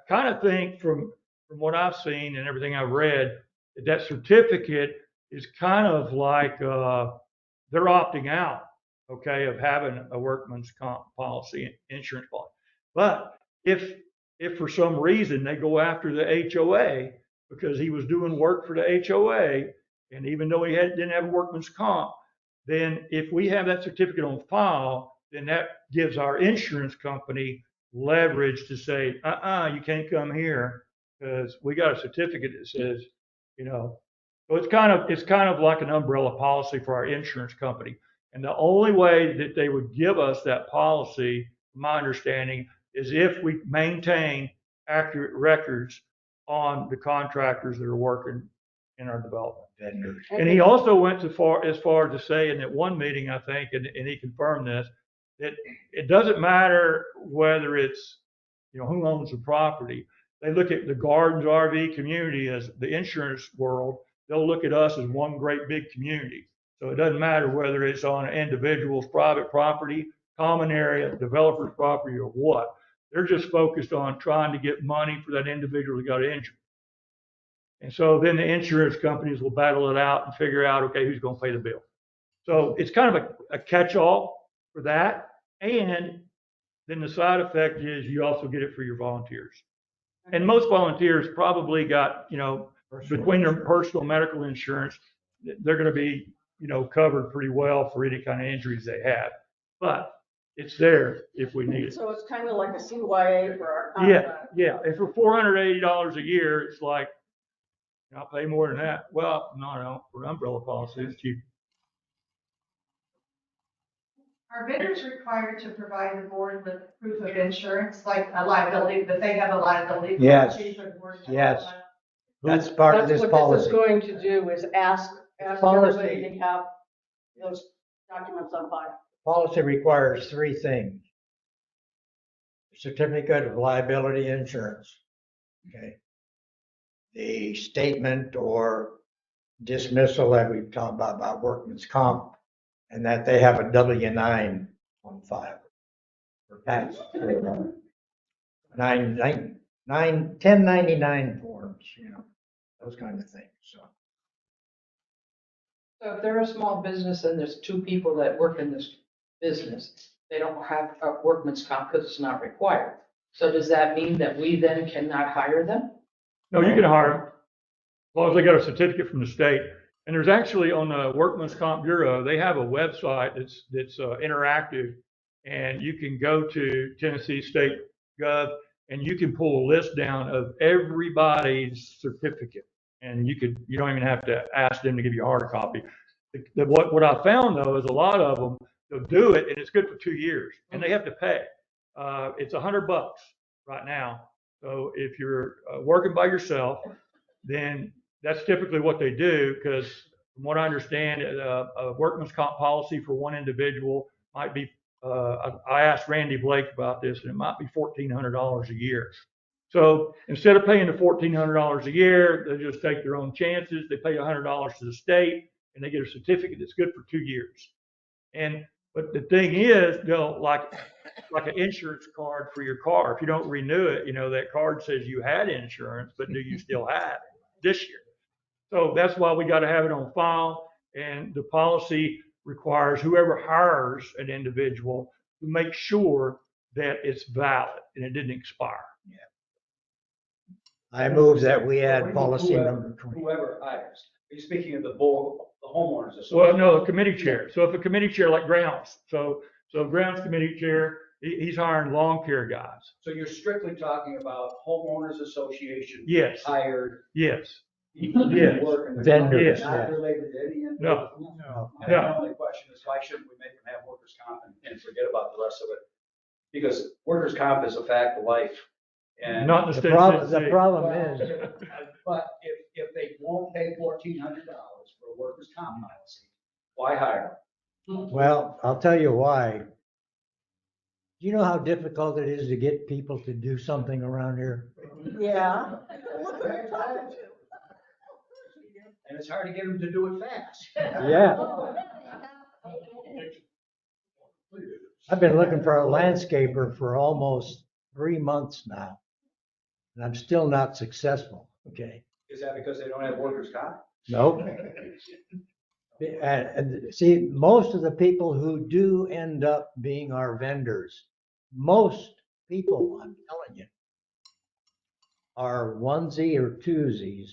kind of think from what I've seen and everything I've read, that certificate is kind of like, they're opting out, okay, of having a workman's comp policy, insurance policy. But if for some reason they go after the HOA because he was doing work for the HOA, and even though didn't have a workman's comp, then if we have that certificate on file, then that gives our insurance company leverage to say, you can't come here because we got a certificate that says, so it's kind of like an umbrella policy for our insurance company. And the only way that they would give us that policy, my understanding, is if we maintain accurate records on the contractors that are working in our development. Vendors. And he also went as far to say in that one meeting, I think, and he confirmed this, that it doesn't matter whether it's, who owns the property. They look at the Gardens RV community as the insurance world. They'll look at us as one great big community. So it doesn't matter whether it's on an individual's private property, common area, developer's property, or what. They're just focused on trying to get money for that individual who got injured. And so then the insurance companies will battle it out and figure out, okay, who's going to pay the bill. So it's kind of a catch-all for that. And then the side effect is you also get it for your volunteers. And most volunteers probably got, between their personal medical insurance, they're going to be, covered pretty well for any kind of injuries they have. But it's there if we need it. So it's kind of like a CYA for our Yeah, contract. yeah. And for $480 a year, it's like, I'll pay more than that. Well, no, for an umbrella policy, it's cheap. Are vendors required to provide the board with proof of insurance, like a liability, that they have a liability? Yes. policy for the board to Yes. follow? That's part of this That's what this is policy. going to do, is ask Policy. everybody to have those documents on file. Policy requires three things. Certificate of liability insurance. Okay. The statement or dismissal that we've talked about workman's comp, and that they have a W-9 on file. For tax, 1099 forms, those kind of things, so. So if they're a small business and there's two people that work in this business, they don't have a workman's comp because it's not required. So does that mean that we then cannot hire them? No, you can hire them, as long as they got a certificate from the state. And there's actually on the Workman's Comp Bureau, they have a website that's interactive, and you can go to Tennessee State Gov and you can pull a list down of everybody's certificate, and you don't even have to ask them to give you a hard copy. What I found though is a lot of them, they'll do it and it's good for 2 years, and they have to pay. It's $100 right now. So if you're working by yourself, then that's typically what they do, because from what I understand, a workman's comp policy for one individual might be, I asked Randy Blake about this, and it might be $1,400 a year. So instead of paying the $1,400 a year, they just take their own chances. They pay $100 to the state, and they get a certificate that's good for 2 years. But the thing is, they'll like an insurance card for your car. If you don't renew it, that card says you had insurance, but do you still have it this year? So that's why we got to have it on file, and the policy requires whoever hires an individual to make sure that it's valid and it didn't expire. I move that we add policy number 20. Whoever hires. Are you speaking of the board, the homeowners association? Well, no, a committee chair. So if a committee chair like grounds, so grounds committee chair, he's hiring lawn care guys. So you're strictly talking about homeowners association? Yes. Hired? Yes. People Yes. who work in the Vendors, company, not yes. related to any of No. And the only question is, why shouldn't we make them have workers' comp and forget about the rest of it? Because workers' comp is a fact of life. And Not in the The state of problem, the Tennessee. problem is, But if they won't pay $1,400 for a workers' comp policy, why hire them? well, I'll tell you why. Do you know how difficult it is to get people to do something around here? Yeah. Look who you're talking to. And it's hard to get them to do it fast. Yeah. I've been looking for a landscaper for almost 3 months now, and I'm still not successful, okay? Is that because they don't have workers' comp? Nope. And see, most of the people who do end up being our vendors, most people, I'm telling you, are onesie or twosies.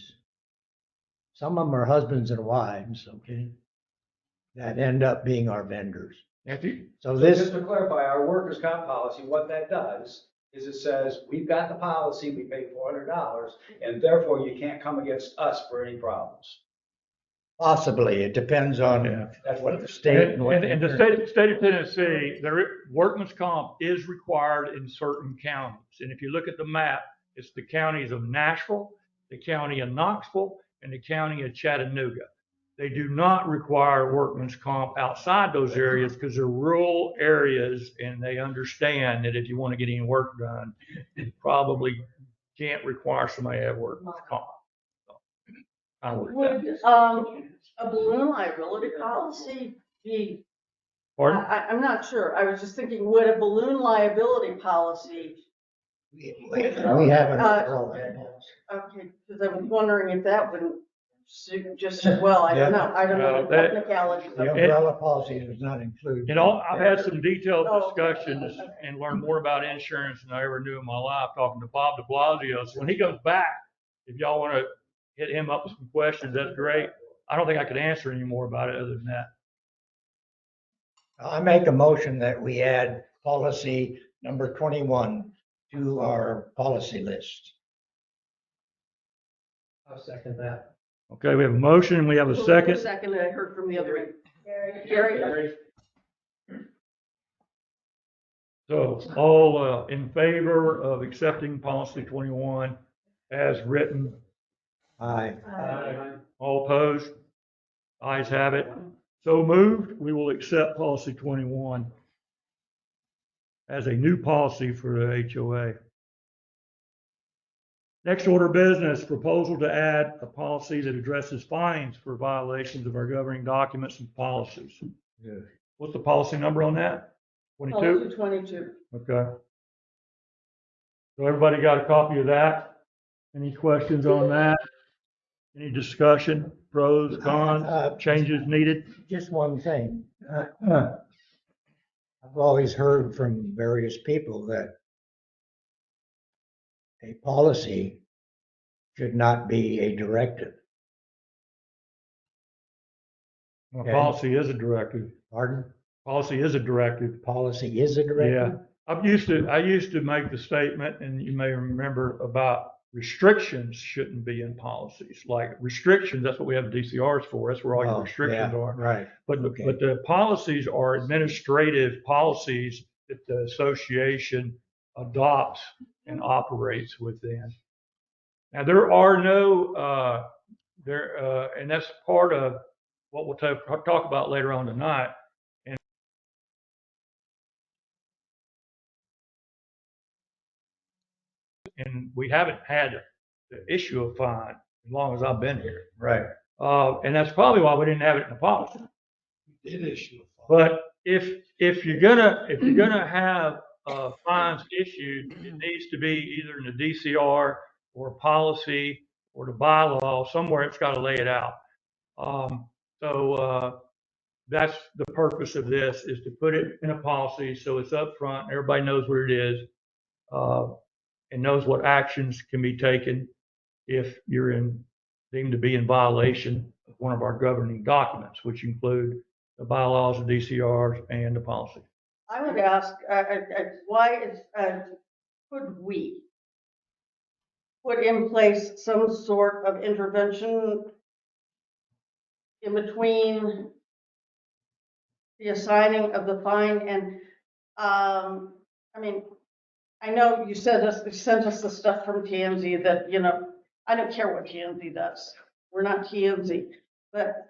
Some of them are husbands and wives, okay, that end up being our vendors. So So this, just to clarify, our workers' comp policy, what that does is it says, we've got the policy, we pay $400, and therefore you can't come against us for any problems. possibly, it depends on Yeah. That's what what the state and what. And the state of Tennessee, workman's comp is required in certain counties. And if you look at the map, it's the counties of Nashville, the county of Knoxville, and the county of Chattanooga. They do not require workman's comp outside those areas because they're rural areas and they understand that if you want to get any work done, you probably can't require somebody to have workman's comp. Would, a balloon liability policy be, Pardon? I'm not sure. I was just thinking, would a balloon liability policy, We haven't. okay, because I was wondering if that wouldn't suit just as well. I don't know. I don't know the technicalities. The umbrella policy does not include. You know, I've had some detailed Oh, okay. discussions and learned more about insurance than I ever knew in my life talking to Bob de Blasio. So when he comes back, if y'all want to hit him up with some questions, that's great. I don't think I could answer any more about it other than that. I make a motion that we add policy number 21 to our policy list. I'll second that. Okay, we have a motion and we have a second. Second, I heard from the other end. Gary? So all in favor of accepting policy 21 as written? Aye. All opposed? Ayes have it. So moved. We will accept policy 21 as a new policy for the HOA. Next order of business, proposal to add a policy that addresses fines for violations of our governing documents and policies. Yeah. What's the policy number on that? 22? Policy 22. Okay. So everybody got a copy of that? Any questions on that? Any discussion, pros, cons, changes needed? Just one thing. I've always heard from various people that a policy should not be a directive. Well, Okay. policy is a directive. Pardon? Policy is a directive. Policy is a directive? I used to make the statement, and you may remember, about restrictions shouldn't be in policies. Like restrictions, that's what we have DCRs for. That's where all your Oh, restrictions yeah, are. right. But Okay. but the policies are administrative policies that the association adopts and operates within. Now there are no and that's part of what we'll talk about later on tonight. And we haven't had the issue of fine as long as I've been here. Right. And that's probably why we didn't have it in the policy. Did issue. But if you're gonna have fines issued, it needs to be either in the DCR or policy or the bylaw, somewhere it's got to lay it out. So that's the purpose of this, is to put it in a policy so it's up front, everybody knows what it is, and knows what actions can be taken if you're deemed to be in violation of one of our governing documents, which include the bylaws, the DCRs, and the policy. I would ask, why is, could we put in place some sort of intervention in between the assigning of the fine and, I mean, I know you sent us the stuff from TMZ that, you know, I don't care what TMZ does. We're not TMZ, but,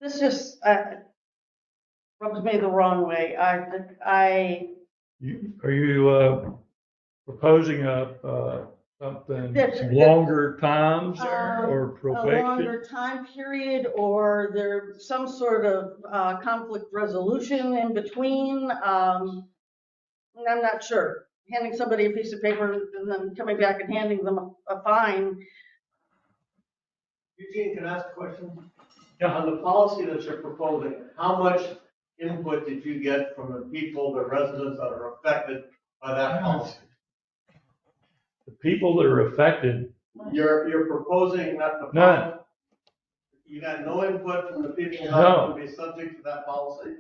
this just rubs me the wrong way. Are you proposing something, some longer times or a probation? longer time period, or there's some sort of conflict resolution in between. I'm not sure. handing somebody a piece of paper and then coming back and handing them a fine. Eugene, can I ask a question? Yeah. On the policy that you're proposing, how much input did you get from the people, the residents that are affected by that policy? The people that are affected, You're proposing that the. None. You got no input from the people that No. are going to be subject to that policy?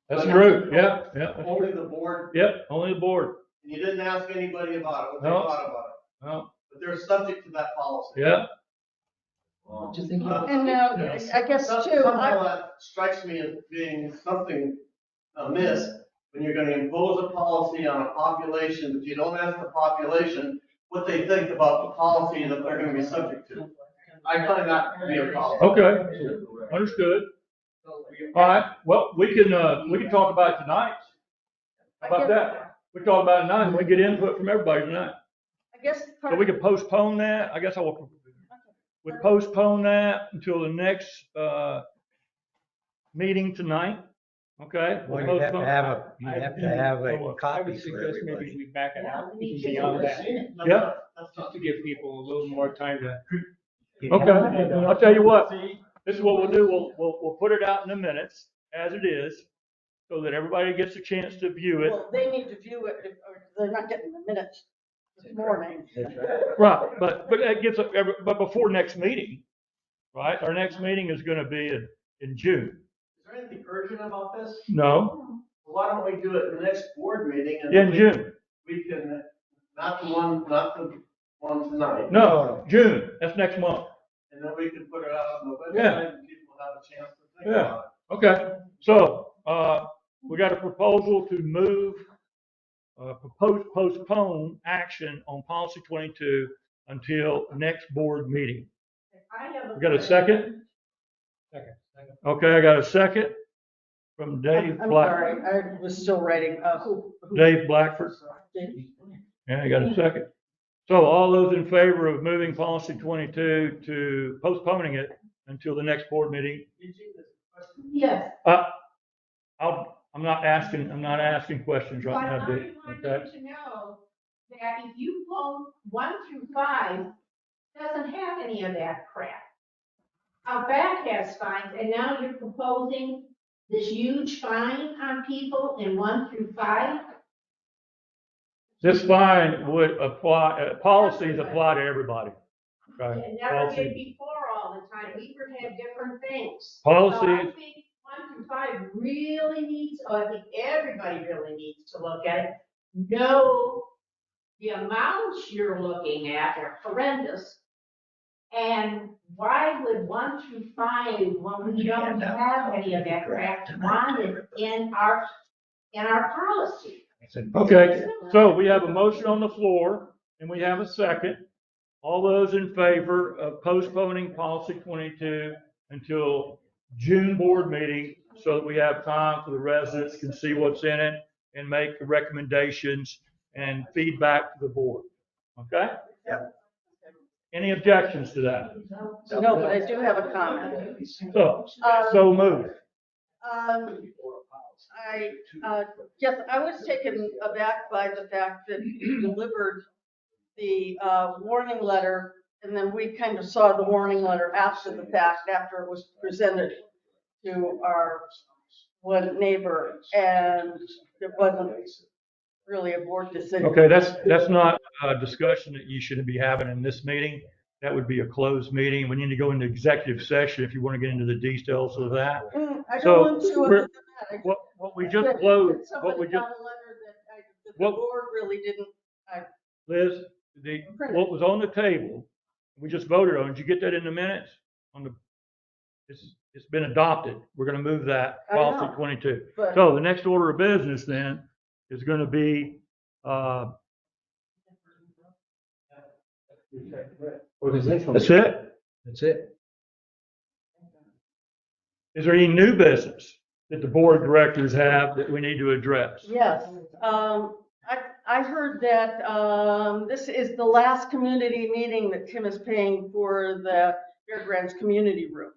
that's true, yeah, yeah. Only the board? Yep, only the board, And you didn't ask anybody about it, what they No. thought about it? no, But they're subject to that policy? yeah. Well, Do you think? And now, I guess too, Somehow that strikes me as being something amiss when you're gonna impose a policy on a population, but you don't ask the population what they think about the policy that they're gonna be subject to. I find that to be a problem. Okay, understood. All right, well, we can talk about it tonight. How about that? We talk about it tonight, and we get input from everybody tonight. I guess part So we can postpone that, I guess we postpone that until the next, meeting tonight, okay? Well, We'll you have to postpone- have a I copy would for suggest maybe everybody. we back it out even beyond that, Yeah, just to give people a little more time to. okay, I'll tell you what, this is what we'll do, we'll put it out in the minutes as it is, so that everybody gets a chance to view it. well, they need to view it, or they're not getting the minutes this morning. Right, but that gives, but before next meeting, right? Our next meeting is gonna be in June. Is there anything urgent about this? No, Why don't we do it in the next board meeting and in June. we can, not the one tonight. No, June, that's next month. And then we can put it out on the website Yeah. and people have a chance to think Yeah. about it. Okay, so, we got a proposal to move, postpone action on policy 22 until next board meeting. We got a second? Second. Okay, I got a second from Dave I'm Blackford. sorry, I was still writing, who? Dave Blackford. Yeah, I got a second. So all those in favor of moving policy 22 to postponing it until the next board meeting? Yes. I'm not asking questions But right I now, Dave, want okay? you to know that if you pull 1 through 5, doesn't have any of that crap. Our back has fines, and now you're proposing this huge fine on people in 1 through 5? This fine would apply, policies apply to everybody. Okay? It never did Policies, before all the time. We would have different things. Policies- So I think 1 through 5 really needs, or I think everybody really needs to look at it. Know the amounts you're looking at are horrendous. And why would 1 through 5, when we don't have any of that crap, want it in our policy? Okay, so we have a motion on the floor and we have a second. All those in favor of postponing policy 22 until June board meeting so that we have time for the residents can see what's in it and make the recommendations and feedback to the board. Okay? Yeah. Any objections to that? No, but I do have a comment. So move. Yes, I was taken aback by the fact that you delivered the warning letter, and then we kind of saw the warning letter after the fact, after it was presented to our one neighbor, and it wasn't really a board decision. Okay, that's not a discussion that you should be having in this meeting. That would be a closed meeting. We need to go into executive session if you want to get into the details of that. I So, don't want to, we're- other than that. What we just closed, Somebody what we just, got a letter that the what- board really didn't, Liz, what was on the table, we just voted on, did you get that in the minutes? It's been adopted. We're gonna move that, I know, policy 22. but- So the next order of business then is gonna be, that's it? That's it. Is there any new business that the board of directors have that we need to address? Yes, I heard that, this is the last community meeting that Tim is paying for the Fairgrounds Community Room.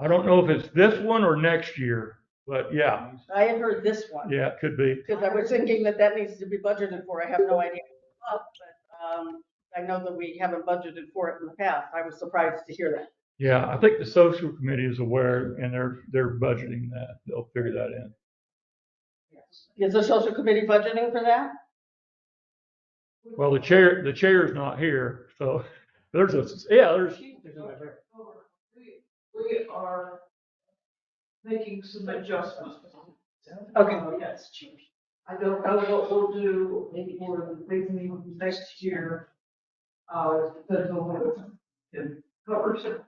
I don't know if it's this one or next year. But yeah, I had heard this one. yeah, it could be. Because I was thinking that that needs to be budgeted for. I have no idea. But I know that we haven't budgeted for it in the past. I was surprised to hear that. Yeah, I think the social committee is aware and they're budgeting that. They'll figure that in. Is the social committee budgeting for that? Well, the chair's not here, so there's. We are making some adjustments. Okay. Yes. I don't know what we'll do for the big meeting next year. Depends on what it covers it.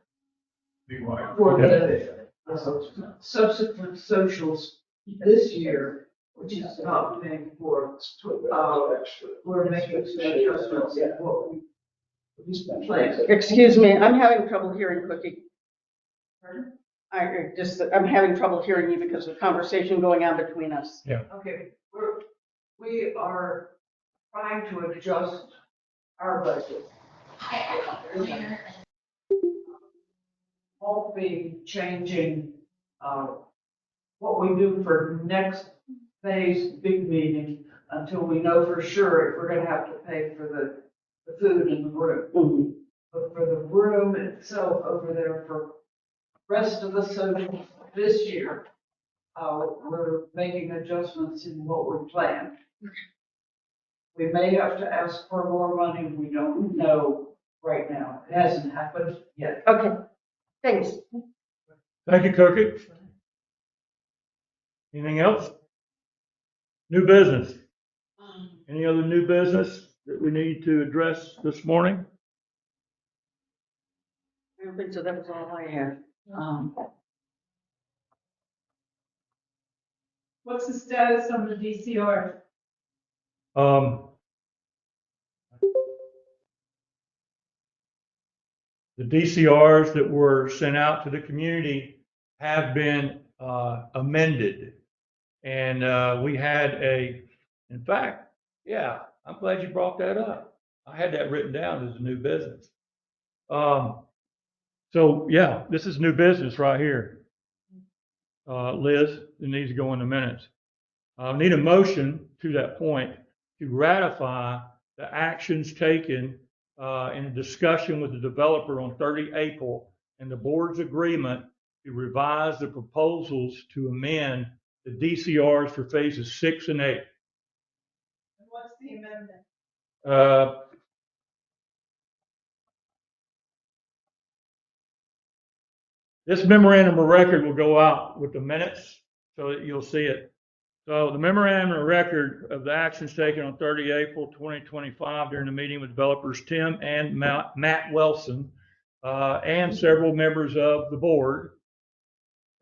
For the subsequent socials this year, which is not paying for, we're making some adjustments in what we planned. Excuse me, I'm having trouble hearing Cookie. Pardon? I'm having trouble hearing you because of the conversation going on between us. Okay, we are trying to adjust our budget. Won't be changing, what we do for next phase big meeting until we know for sure if we're gonna have to pay for the food in the room. Mm-hmm. But for the room itself over there for rest of the social this year, we're making adjustments in what we planned. We may have to ask for more money. We don't know right now. It hasn't happened yet. Okay, thanks. Thank you, Cookie. Anything else? New business? Any other new business that we need to address this morning? I don't think so. That was all I had. What's the status on the DCR? The DCRs that were sent out to the community have been amended. And we had in fact, yeah, I'm glad you brought that up. I had that written down as a new business. So yeah, this is new business right here. Liz, it needs to go in the minutes. I need a motion to that point to ratify the actions taken in a discussion with the developer on 30 April and the board's agreement to revise the proposals to amend the DCRs for phases 6 and 8. And what's the amendment? This memorandum of record will go out with the minutes so that you'll see it. So the memorandum of record of the actions taken on 30 April 2025 during the meeting with developers Tim and Matt Wilson and several members of the board.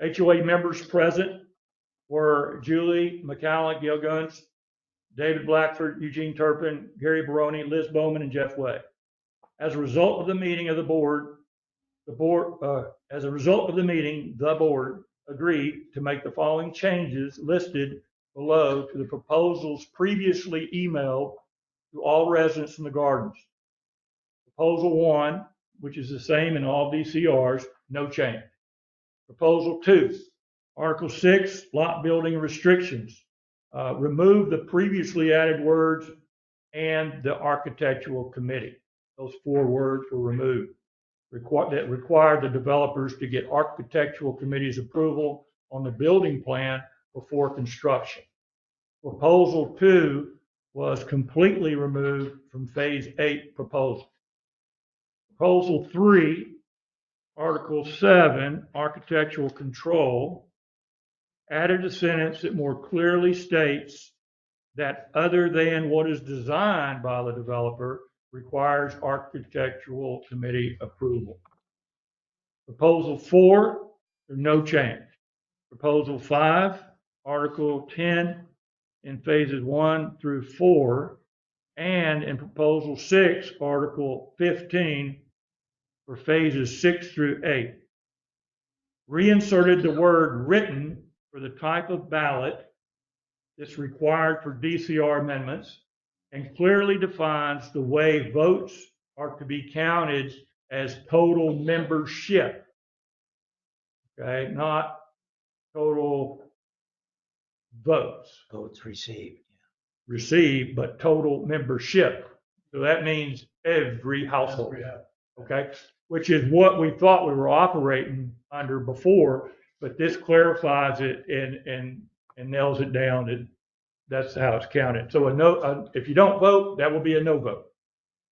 HOA members present were Julie McCallum, Gail Guns, David Blackford, Eugene Turpin, Gary Baroni, Liz Bowman, and Jeff Way. As a result of the meeting of the board, the board agreed to make the following changes listed below to the proposals previously emailed to all residents in the gardens. Proposal 1, which is the same in all DCRs, no change. Proposal 2, Article 6, lot building restrictions. Remove the previously added words and the architectural committee. Those 4 words were removed. That required the developers to get architectural committee's approval on the building plan before construction. Proposal 2 was completely removed from phase 8 proposal. Proposal 3, Article 7, architectural control, added a sentence that more clearly states that other than what is designed by the developer requires architectural committee approval. Proposal 4, there's no change. Proposal 5, Article 10 in phases 1 through 4, and in Proposal 6, Article 15 for phases 6 through 8. Reinserted the word written for the type of ballot that's required for DCR amendments and clearly defines the way votes are to be counted as total membership. Okay, not total votes. Votes received. But total membership. So that means every household, okay? Which is what we thought we were operating under before, but this clarifies it and nails it down. That's how it's counted. So if you don't vote, that will be a no vote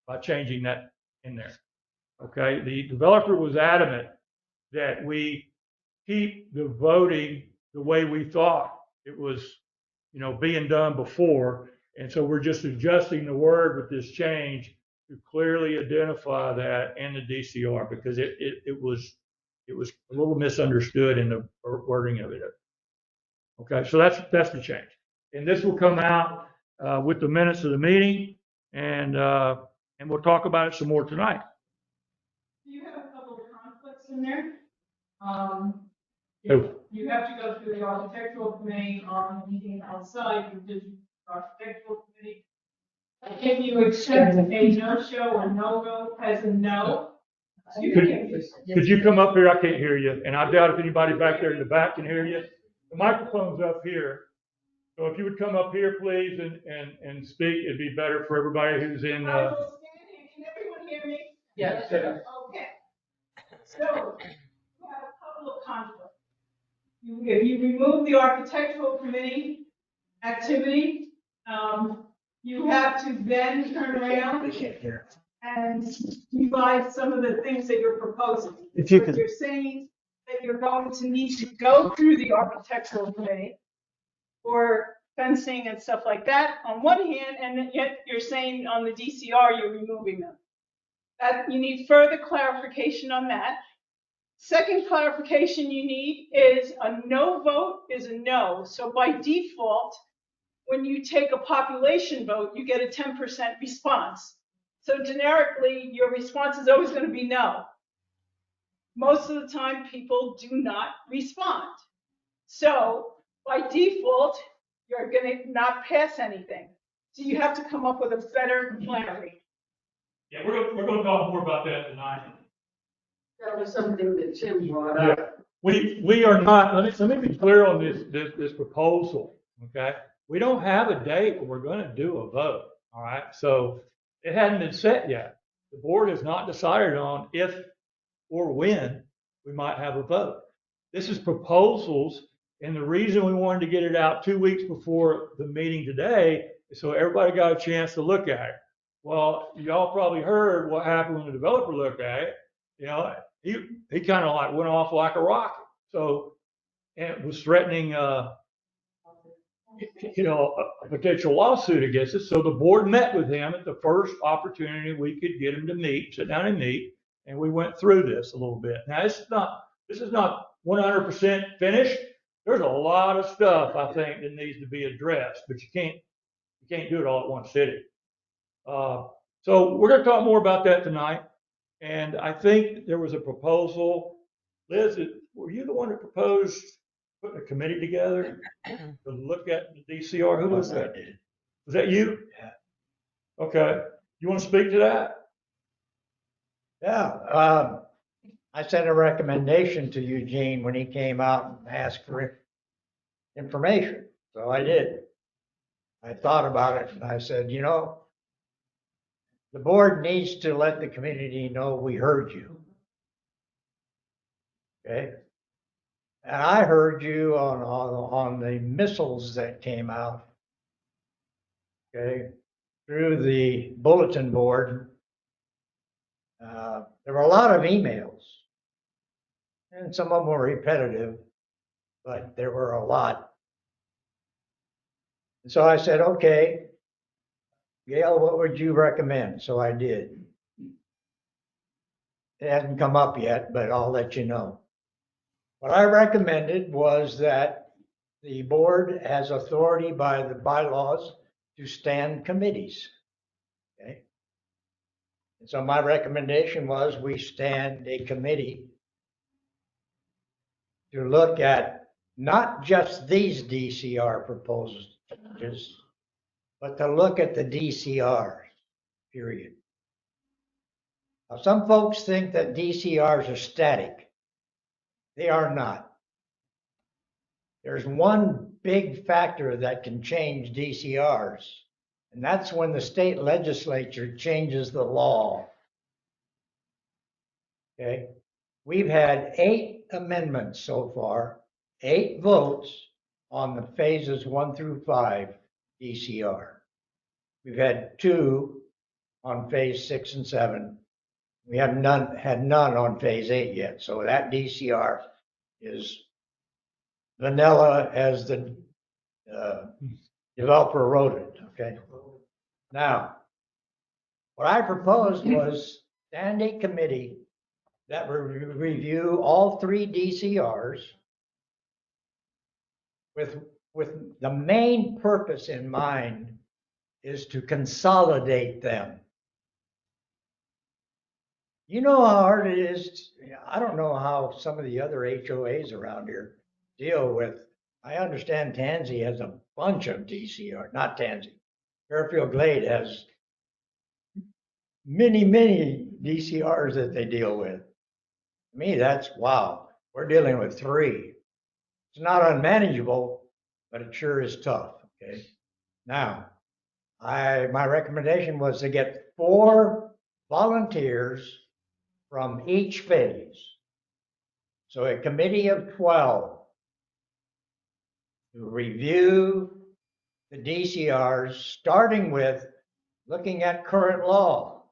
by changing that in there. Okay, the developer was adamant that we keep the voting the way we thought it was, being done before. And so we're just adjusting the word with this change to clearly identify that in the DCR because it was a little misunderstood in the wording of it. Okay, so that's the change. And this will come out with the minutes of the meeting, and we'll talk about it some more tonight. You have a couple of conflicts in there. Oh. You have to go through the architectural committee on anything outside of the architectural committee. If you accept a no-show or no-go as a no. Could you come up here? I can't hear you, and I doubt if anybody back there in the back can hear you. The microphone's up here, so if you would come up here, please, and speak, it'd be better for everybody who's in. I will stand here. Can everyone hear me? Yes. Okay. So, you have a couple of conflicts. If you remove the architectural committee activity, you have to then turn around and revise some of the things that you're proposing. If you could. You're saying that you're going to need to go through the architectural committee for fencing and stuff like that on one hand, and yet you're saying on the DCR you're removing them. That you need further clarification on that. Second clarification you need is a no vote is a no. So by default, when you take a population vote, you get a 10% response. So generically, your response is always going to be no. Most of the time, people do not respond. So by default, you're going to not pass anything. So you have to come up with a better clarity. Yeah, we're going to talk more about that tonight. That was something that Tim brought up. We are not. Let me be clear on this proposal. Okay, we don't have a date where we're going to do a vote. All right, so it hasn't been set yet. The board has not decided on if or when we might have a vote. This is proposals, and the reason we wanted to get it out 2 weeks before the meeting today is so everybody got a chance to look at it. Well, y'all probably heard what happened when the developer looked at it. He kind of like went off like a rocket. So, and it was threatening, a potential lawsuit against us. So the board met with him at the first opportunity we could get him to sit down and meet, and we went through this a little bit. Now, this is not 100% finished. There's a lot of stuff I think that needs to be addressed, but you can't do it all at one sitting. So we're going to talk more about that tonight. And I think there was a proposal. Liz, were you the one that proposed putting a committee together to look at the DCR? Who was that? Was that you? Yeah. Okay. You want to speak to that? Yeah. I sent a recommendation to Eugene when he came out and asked for information. So I did. I thought about it and I said, the board needs to let the community know we heard you. Okay? And I heard you on the missiles that came out, okay, through the bulletin board. There were a lot of emails, and some of them were repetitive, but there were a lot. And so I said, okay, Gail, what would you recommend? So I did. It hasn't come up yet, but I'll let you know. What I recommended was that the board has authority by the bylaws to stand committees. Okay. And so my recommendation was we stand a committee to look at not just these DCR proposals, but to look at the DCR, period. Now, some folks think that DCRs are static. They are not. There's one big factor that can change DCRs. And that's when the state legislature changes the law. Okay? We've had 8 amendments so far, 8 votes on the phases 1 through 5 DCR. We've had 2 on phase 6 and 7. We have none on phase 8 yet. So that DCR is vanilla as the developer wrote it, okay? Now, what I proposed was standing committee that would review all 3 DCRs with the main purpose in mind is to consolidate them. You know how hard it is. I don't know how some of the other HOAs around here deal with. I understand Tansy has a bunch of DCR, not Tansy. Fairfield Glade has many DCRs that they deal with. To me, that's wow. We're dealing with 3. It's not unmanageable, but it sure is tough. Okay. Now, my recommendation was to get 4 volunteers from each phase. So a committee of 12 to review the DCRs, starting with looking at current law.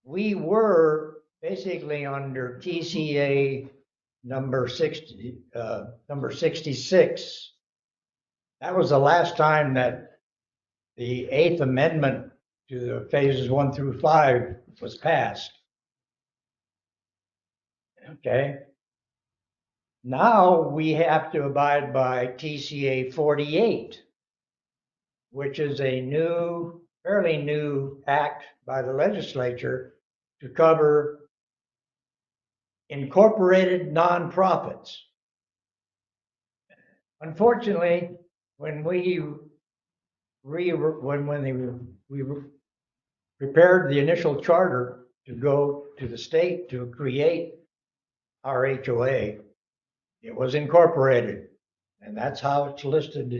We were basically under TCA number 66. That was the last time that the 8th Amendment to the phases 1 through 5 was passed. Okay. Now we have to abide by TCA 48, which is a fairly new act by the legislature to cover incorporated nonprofits. Unfortunately, when we prepared the initial charter to go to the state to create our HOA, it was incorporated, and that's how it's listed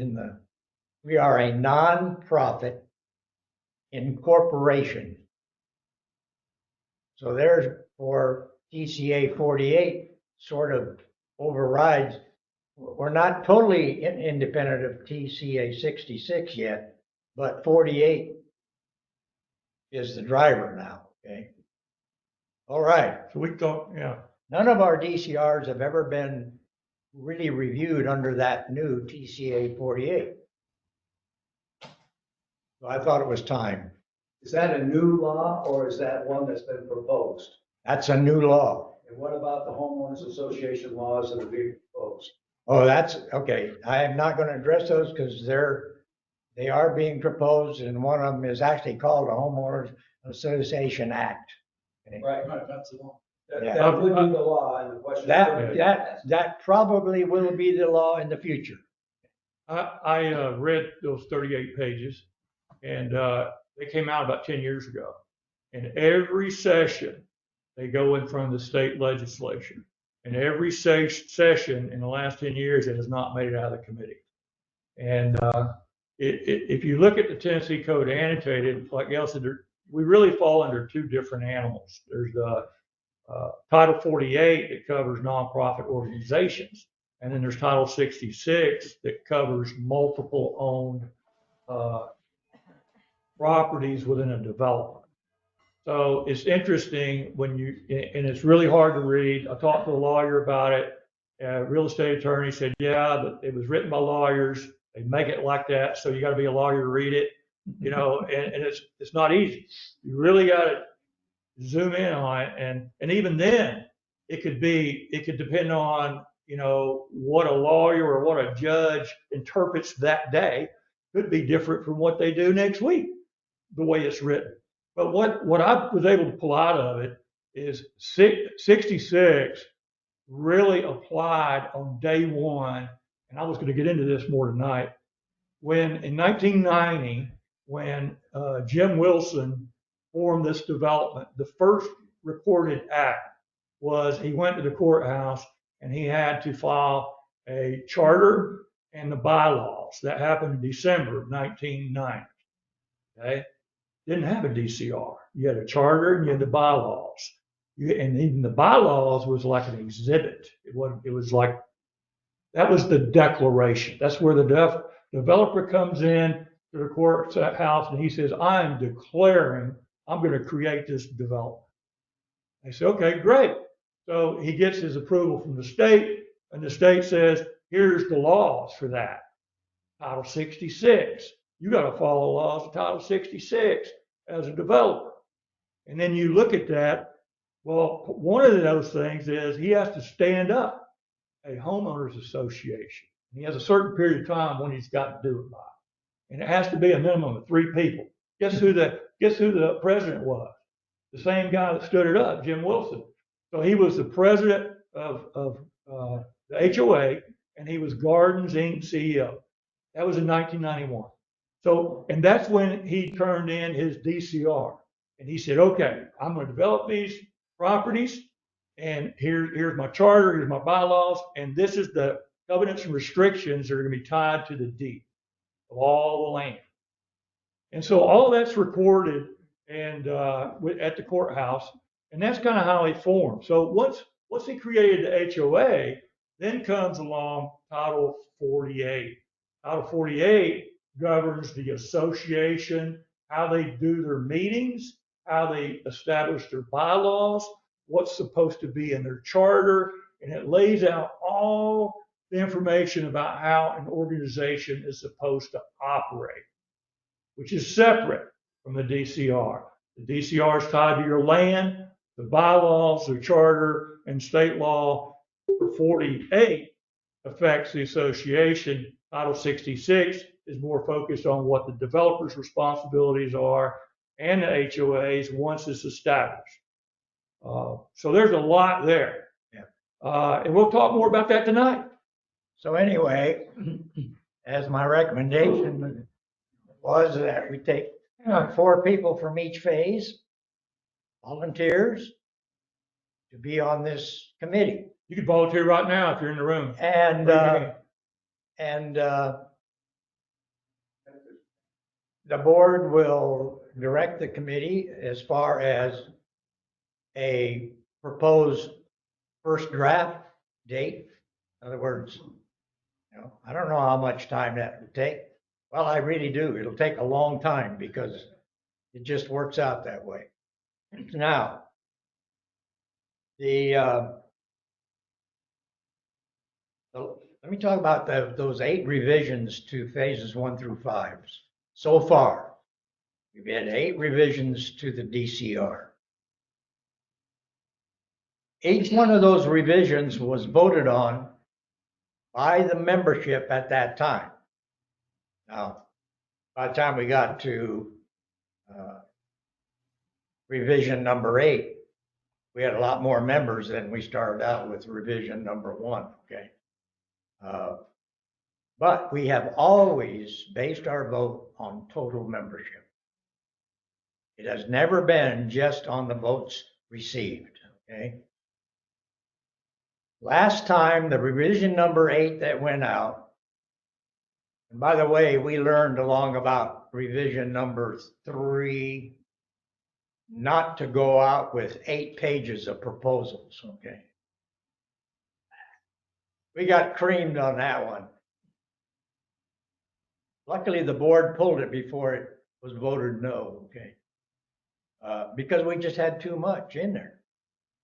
we are a nonprofit incorporation. So therefore, TCA 48 sort of overrides. We're not totally independent of TCA 66 yet, but 48 is the driver now, okay? All right. So we thought, yeah. None of our DCRs have ever been really reviewed under that new TCA 48. So I thought it was time. Is that a new law or is that one that's been proposed? That's a new law. And what about the homeowners association laws that are being proposed? Oh, that's okay. I am not going to address those because they are being proposed, and one of them is actually called a Homeowners Association Act. Okay? Right, that's the law. Yeah. That would be the law, and the question. That probably will be the law in the future. I read those 38 pages, and they came out about 10 years ago. And every session, they go in front of the state legislature. And every session in the last 10 years, it has not made it out of the committee. And if you look at the Tennessee Code annotated, like Gail said, we really fall under 2 different animals. There's the Title 48 that covers nonprofit organizations. And then there's Title 66 that covers multiple owned properties within a development. So it's interesting and it's really hard to read. I talked to a lawyer about it. A real estate attorney said, yeah, but it was written by lawyers. They make it like that. So you got to be a lawyer to read it, and it's not easy. You really got to zoom in on it. And even then it could depend on, what a lawyer or what a judge interprets that day could be different from what they do next week, the way it's written. But what I was able to pull out of it is 66 really applied on day one, and I was going to get into this more tonight, when in 1990, when Jim Wilson formed this development, the first recorded act was he went to the courthouse and he had to file a charter and the bylaws. That happened in December of 1990. Okay? Didn't have a DCR. You had a charter and you had the bylaws. And even the bylaws was like an exhibit. It was like, that was the declaration. That's where the developer comes in to the courthouse and he says, I'm declaring I'm going to create this development. They say, okay, great. So he gets his approval from the state, and the state says, here's the laws for that. Title 66. You got to follow laws of Title 66 as a developer. And then you look at that. Well, one of those things is he has to stand up a homeowners association. He has a certain period of time when he's got to do it by. And it has to be a minimum of 3 people. Guess who the president was? The same guy that stood it up, Jim Wilson. So he was the president of the HOA, and he was Gardens Inc. CEO. That was in 1991. So, and that's when he turned in his DCR. And he said, okay, I'm going to develop these properties, and here's my charter, here's my bylaws, and this is the covenants and restrictions that are going to be tied to the deed of all the land. And so all that's recorded and at the courthouse, and that's kind of how it formed. So once he created the HOA, then comes along Title 48. Title 48 governs the association, how they do their meetings, how they establish their bylaws, what's supposed to be in their charter, and it lays out all the information about how an organization is supposed to operate, which is separate from the DCR. The DCR is tied to your land, the bylaws, the charter, and state law. For 48 affects the association. Title 66 is more focused on what the developer's responsibilities are and the HOAs once it's established. So there's a lot there. Yeah. And we'll talk more about that tonight. So anyway, as my recommendation was that we take 4 people from each phase, volunteers, to be on this committee. You can volunteer right now if you're in the room. And the board will direct the committee as far as a proposed first draft date. In other words, I don't know how much time that will take. Well, I really do. It'll take a long time because it just works out that way. Now, let me talk about those 8 revisions to phases 1 through 5. So far, we've had 8 revisions to the DCR. Each one of those revisions was voted on by the membership at that time. Now, by the time we got to revision number 8, we had a lot more members than we started out with revision number 1, okay? But we have always based our vote on total membership. It has never been just on the votes received, okay? Last time, the revision number 8 that went out, and by the way, we learned along about revision number 3 not to go out with 8 pages of proposals, okay? We got creamed on that one. Luckily, the board pulled it before it was voted no, okay? Because we just had too much in there.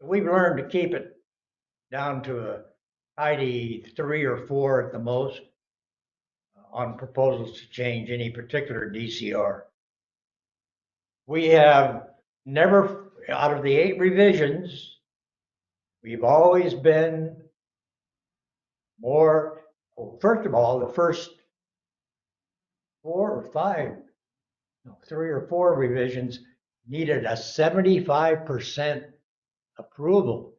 We've learned to keep it down to a tidy 3 or 4 at the most on proposals to change any particular DCR. We have never, out of the 8 revisions, we've always been more, well, first of all, the first 4 or 5, no, 3 or 4 revisions needed a 75% approval.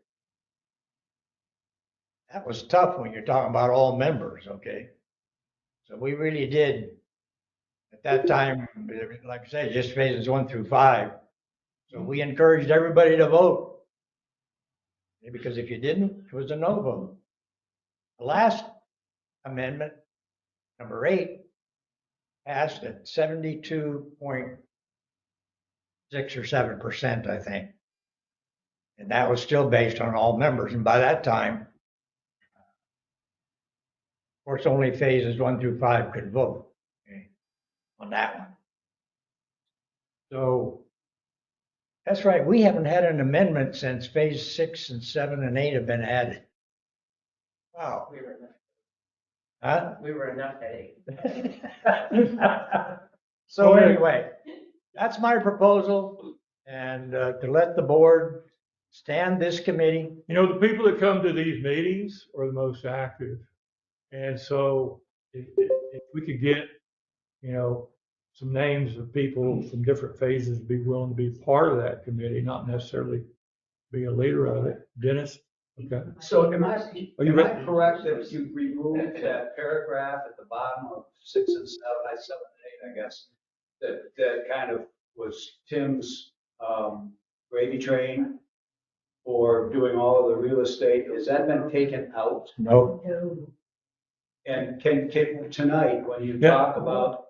That was tough when you're talking about all members, okay? So we really did, at that time, like I said, just phases 1 through 5. So we encouraged everybody to vote. Because if you didn't, it was a no vote. The last amendment, number 8, passed at 72.6 or 7%, I think. And that was still based on all members. And by that time, of course, only phases 1 through 5 could vote, okay, on that one. So that's right. We haven't had an amendment since phase 6 and 7 and 8 have been added. Wow. We were enough. Huh? We were enough at 8. So anyway, that's my proposal, and to let the board stand this committee. You know, the people that come to these meetings are the most active. And so if we could get, you know, some names of people from different phases to be willing to be part of that committee, not necessarily be a leader of it. Dennis? Okay. So am I correct that you removed that paragraph at the bottom of 6 and 7, 7 and 8, I guess, that kind of was Tim's gravy train for doing all of the real estate? Has that been taken out? No. And can tonight, when you Yeah. talk about,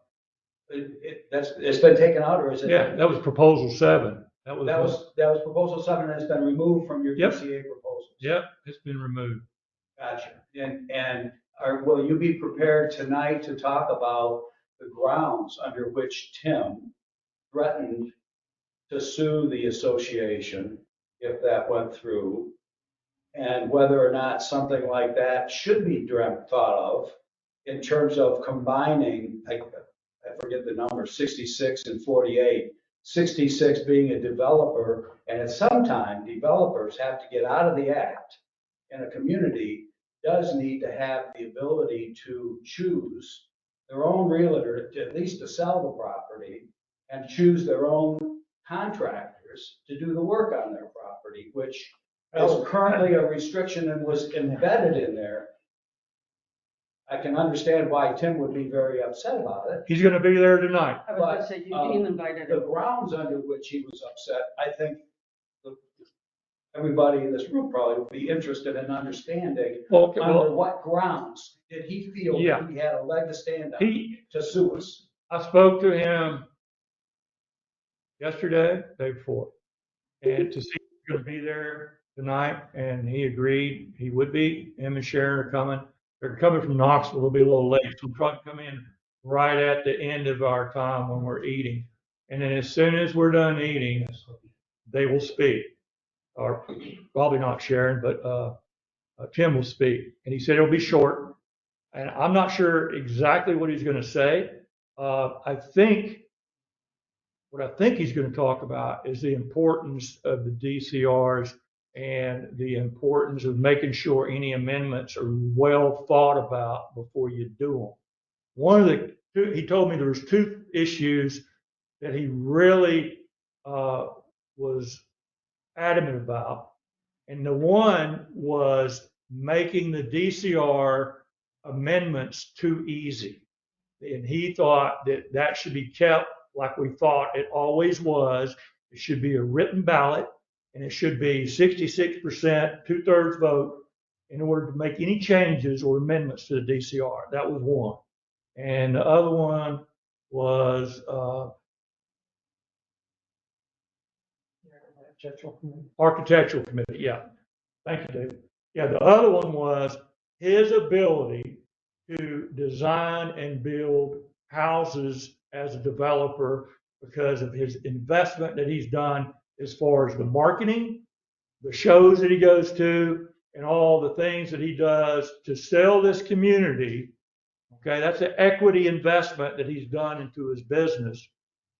it's been taken out, or is it? Yeah, that was proposal 7. That was proposal 7, and it's been removed from your Yep. DCA proposals. Yep, it's been removed. Gotcha. And will you be prepared tonight to talk about the grounds under which Tim threatened to sue the association if that went through? And whether or not something like that should be thought of in terms of combining, I forget the number, 66 and 48. 66 being a developer, and at some time, developers have to get out of the act, and a community does need to have the ability to choose their own realtor, at least to sell the property, and choose their own contractors to do the work on their property, which is currently a restriction and was embedded in there. I can understand why Tim would be very upset about it. He's going to be there tonight. I was going to say, Eugene invited The him. grounds under which he was upset, I think everybody in this room probably would be interested in understanding under what grounds did he feel Yeah. he had a leg to stand on to sue us? I spoke to him yesterday, day before, and to see if he's going to be there tonight, and he agreed he would be. Him and Sharon are coming. They're coming from Knoxville. They'll be a little late, so we'll probably come in right at the end of our time when we're eating. And then as soon as we're done eating, they will speak. Or probably not Sharon, but Tim will speak. And he said it'll be short. And I'm not sure exactly what he's going to say. What I think he's going to talk about is the importance of the DCRs and the importance of making sure any amendments are well thought about before you do them. He told me there was 2 issues that he really was adamant about. And the one was making the DCR amendments too easy. And he thought that should be kept like we thought it always was. It should be a written ballot, and it should be 66%, 2/3 vote in order to make any changes or amendments to the DCR. That was one. And the other one was Architectural Committee. Yeah. Thank you, David. Yeah, the other one was his ability to design and build houses as a developer because of his investment that he's done as far as the marketing, the shows that he goes to, and all the things that he does to sell this community. Okay, that's an equity investment that he's done into his business.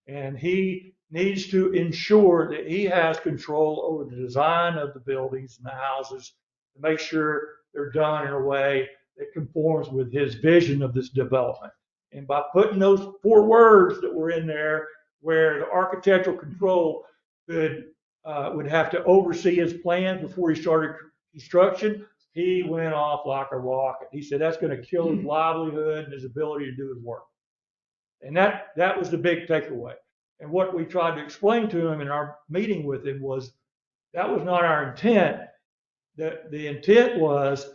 And he needs to ensure that he has control over the design of the buildings and the houses to make sure they're done in a way that conforms with his vision of this development. And by putting those 4 words that were in there, where the architectural control would have to oversee his plans before he started construction, he went off like a rocket. He said that's going to kill his livelihood and his ability to do his work. And that was the big takeaway. And what we tried to explain to him in our meeting with him was that was not our intent. The intent was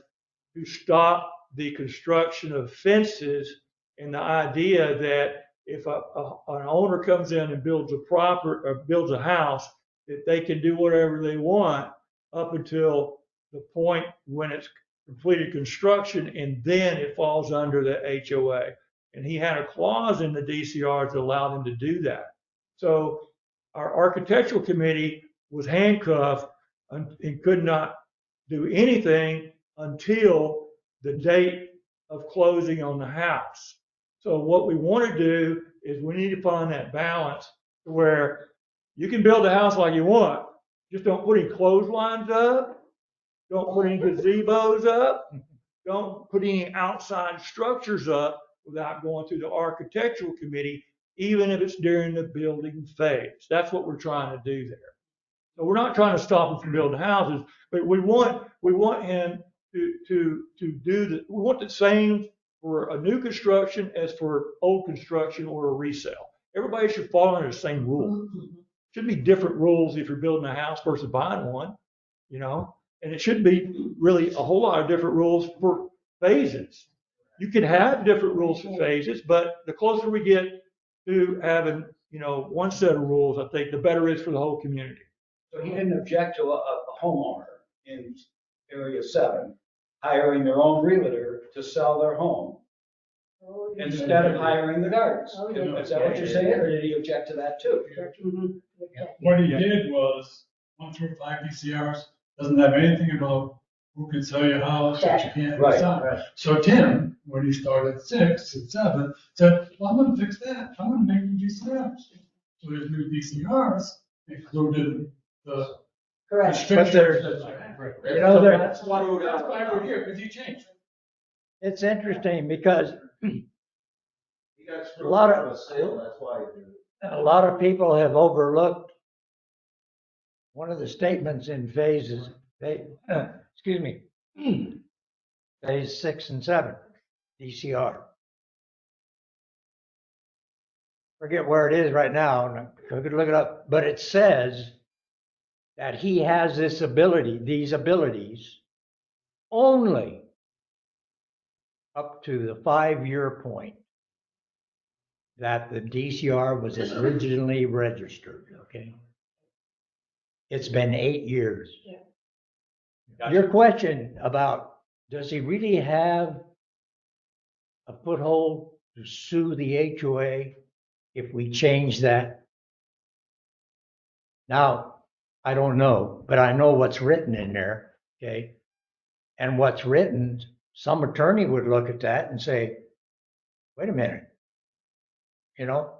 to stop the construction of fences and the idea that if an owner comes in and builds a house, that they can do whatever they want up until the point when it's completed construction, and then it falls under the HOA. And he had a clause in the DCR to allow them to do that. So our architectural committee was handcuffed and could not do anything until the date of closing on the house. So what we want to do is we need to find that balance where you can build a house like you want, just don't put any clotheslines up, don't put any gazebos up, don't put any outside structures up without going through the architectural committee, even if it's during the building phase. That's what we're trying to do there. So we're not trying to stop him from building houses, but we want him to do the, we want the same for a new construction as for old construction or a resale. Everybody should fall under the same rules. Should be different rules if you're building a house versus buying one, you know, and it shouldn't be really a whole lot of different rules for phases. You can have different rules for phases, but the closer we get to having, you know, one set of rules, I think the better it is for the whole community. So he didn't object to a homeowner in Area 7 hiring their own realtor to sell their home instead of hiring the gardens. Is that what you're saying, or did he object to that too? What he did was, 1 through 5 DCRs, doesn't have anything about who can sell your house, what you can't Right, sell. right. So Tim, when he started at 6 and 7, said, well, I'm gonna fix that, I'm gonna make new DCRs. So his new DCRs included the Correct. restrictions. You know, That's why we're here, because he changed. it's interesting because He got A screwed lot of- out of a sale, that's why he did it. a lot of people have overlooked one of the statements in phases, excuse me, phase 6 and 7, DCR. Forget where it is right now, and I could look it up, but it says that he has this ability, these abilities, only up to the 5-year point that the DCR was originally registered, okay? It's been 8 years. Your question about, does he really have a foothold to sue the HOA if we change that? Now, I don't know, but I know what's written in there, okay? And what's written, some attorney would look at that and say, wait a minute, you know?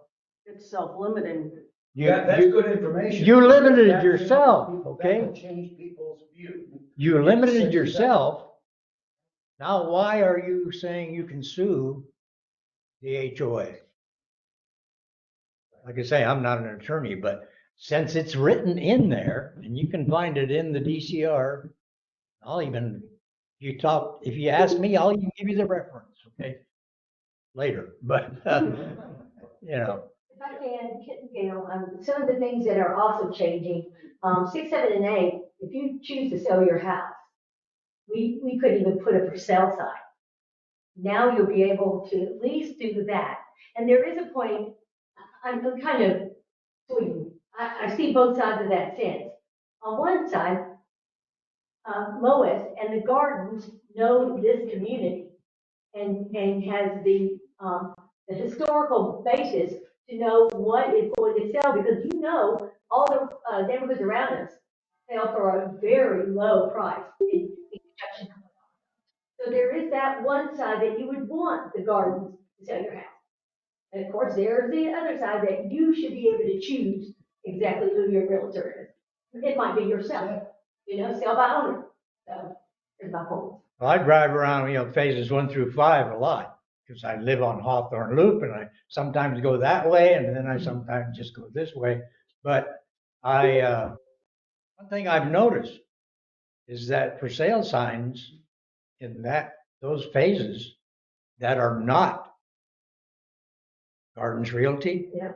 It's self-limiting. That's good information. You limited That- yourself, that okay? will change people's view. You limited yourself. Now, why are you saying you can sue the HOA? Like I say, I'm not an attorney, but since it's written in there and you can find it in the DCR, I'll even, if you ask me, I'll even give you the reference, okay? Later, but, you know. If I can, Gail, some of the things that are also changing, 6, 7, and 8, if you choose to sell your house, we could even put a for sale sign. Now you'll be able to at least do that. And there is a point, I'm kind of tweeting. I see both sides of that fence. On one side, Lois and the gardens know this community and has the historical basis to know what is going to sell, because you know all the neighborhoods around us sell for a very low price in construction. So there is that one side that you would want the gardens to sell your house. And of course, there's the other side that you should be able to choose exactly who your realtor is. It might be yourself, sell by owner. So there's my point. Well, I drive around, phases 1 through 5 a lot because I live on Hawthorne Loop and I sometimes go that way and then I sometimes just go this way. But one thing I've noticed is that for sale signs in those phases that are not Gardens Realty Yeah,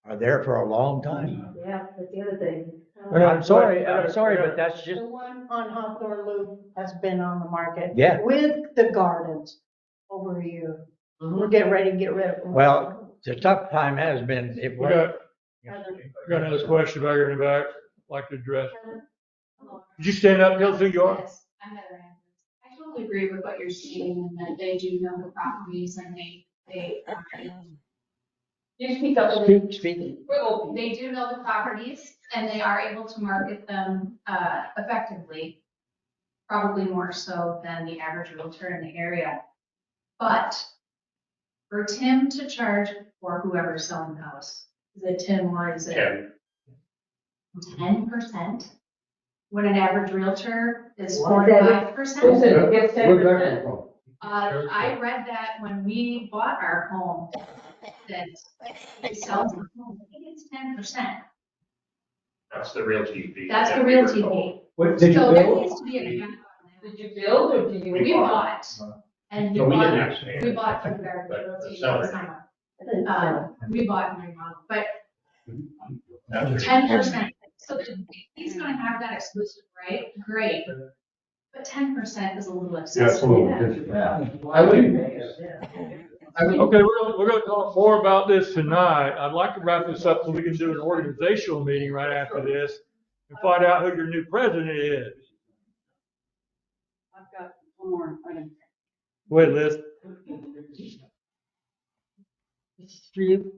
are there for a long time. yeah, that's the other thing. I'm sorry, but that's just, The one on Hawthorne Loop has been on the market. Yeah. With the gardens over a year. We're getting ready to get rid of them. well, the tough time has been, it We was. got another question back here in the back, I'd like to address. Did you stand up, tell us who you are? Yes, I'm Heather Andrews. I totally agree with what you're saying, and that they do know the properties, and they. You speak up. Speaking. Well, they do know the properties, and they are able to market them, effectively. Probably more so than the average realtor in the area. But for Tim to charge, or whoever's selling the house, is it Tim or is it? 10%? When an average realtor is 45%? Who said it gets 10%? I read that when we bought our home, that we sold the home, I think it's 10%. That's the realty fee. That's the realty fee. What, did you So there build? needs to be a cap on that. Did you build or did you? We bought, and we So we didn't bought, actually. we bought from Garden But the Realty seller last summer. We bought my mom, but That's 10%. So he's gonna have that exclusive right, great. But 10% is a little excessive. I would. Okay, we're gonna talk more about this tonight. I'd like to wrap this up so we can do an organizational meeting right after this and find out who your new president is. I've got one more item. Go ahead, Liz. This is for you.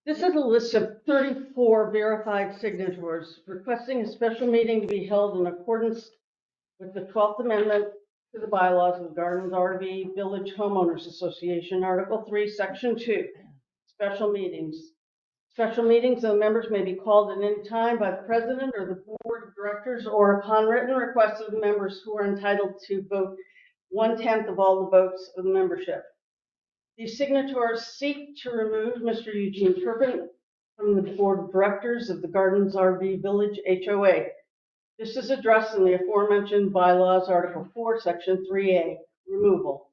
This is a list of 34 verified signatures requesting a special meeting to be held in accordance with the 12th Amendment to the bylaws of the Gardens RV Village Homeowners Association, Article 3, Section 2. Special meetings. Special meetings of the members may be called at any time by the president or the board of directors or upon written request of the members who are entitled to vote 1/10 of all the votes of the membership. These signatories seek to remove Mr. Eugene Turpin from the board of directors of the Gardens RV Village HOA. This is addressed in the aforementioned bylaws, Article 4, Section 3A, removal.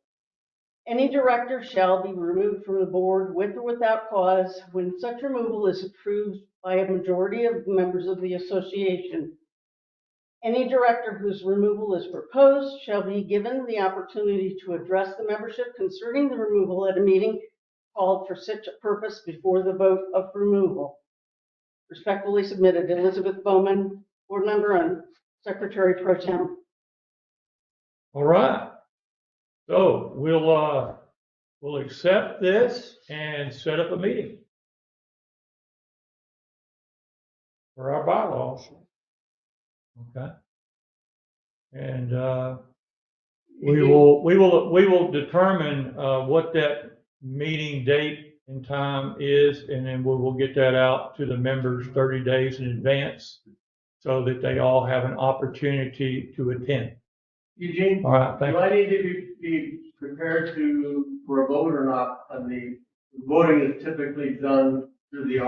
Any director shall be removed from the board with or without cause when such removal is approved by a majority of the members of the association. Any director whose removal is proposed shall be given the opportunity to address the membership concerning the removal at a meeting called for such a purpose before the vote of removal. Respectfully submitted, Elizabeth Bowman, board member and secretary pro tem. All right. So we'll accept this and set up a meeting for our bylaws. Okay. And we will determine what that meeting date and time is, and then we will get that out to the members 30 days in advance so that they all have an opportunity to attend. Eugene, All right, thank do I need to be prepared for a vote or not? On the voting is typically done through the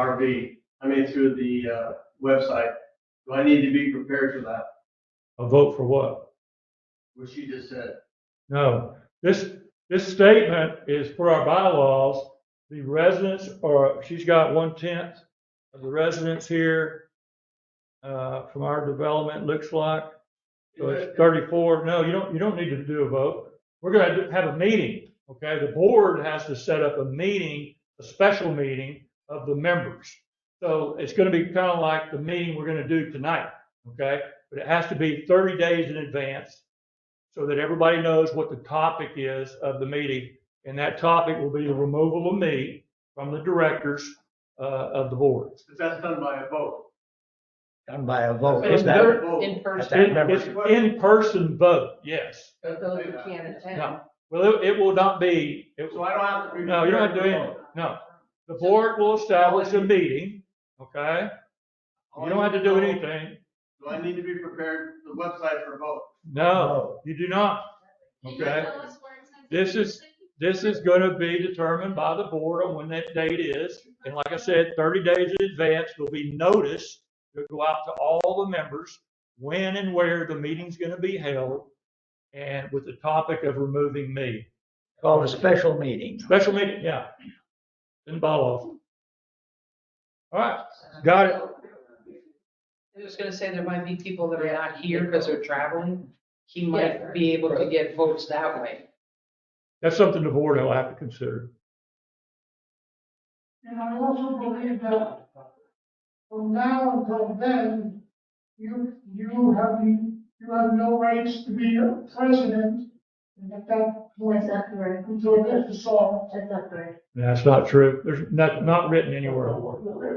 through the website. Do I need to be prepared for that? A vote for what? What she just said. No, this statement is for our bylaws. The residents she's got 1/10 of the residents here from our development, looks like. So it's 34. No, you don't need to do a vote. We're going to have a meeting. Okay, the board has to set up a meeting, a special meeting of the members. So it's going to be kind of like the meeting we're going to do tonight. Okay, but it has to be 30 days in advance so that everybody knows what the topic is of the meeting. And that topic will be the removal of me from the directors of the board. Because that's done by a vote. Done by a vote. It's In person. It's in-person vote, yes. But those who can't attend. No, well, it will not be. So I don't have to be. No, you don't have to do anything. No. The board will establish a meeting, okay? You don't have to do anything. Do I need to be prepared for the website for a vote? No, you do not, okay? This is going to be determined by the board on when that date is. And like I said, 30 days in advance will be notice to go out to all the members when and where the meeting's going to be held, and with the topic of removing me. Called a special meeting. Special meeting, yeah. In bylaws. All right, got it. I was gonna say, there might be people that are not here because they're traveling. He might be able to get votes that way. That's something the board will have to consider. And I also believe that from now until then, you have no rights to be a president. And at that point, That's not correct. until this is solved. That's not correct. That's not true. There's not written anywhere.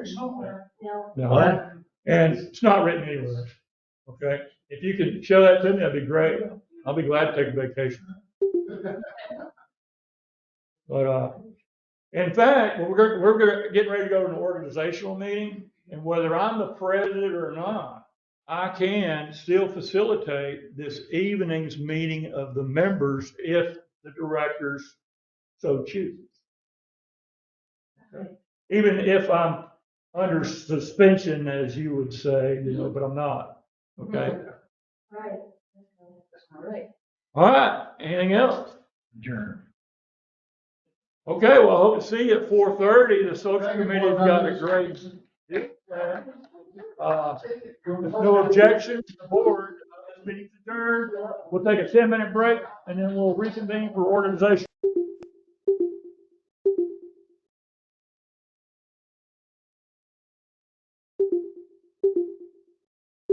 Somewhere. No. No, and it's not written anywhere. Okay, if you can show that to me, that'd be great. I'll be glad to take a vacation. But, in fact, we're getting ready to go to an organizational meeting, and whether I'm the president or not, I can still facilitate this evening's meeting of the members if the directors so choose. Okay. Even if I'm under suspension, as you would say, but I'm not. Okay. Right. All right. All right. Anything else? Adjourn. Okay. Well, I hope to see you at 4:30. The social committee's got a great. If no objection to the board, this meeting's adjourned. We'll take a 10-minute break and then we'll reconvene for organization.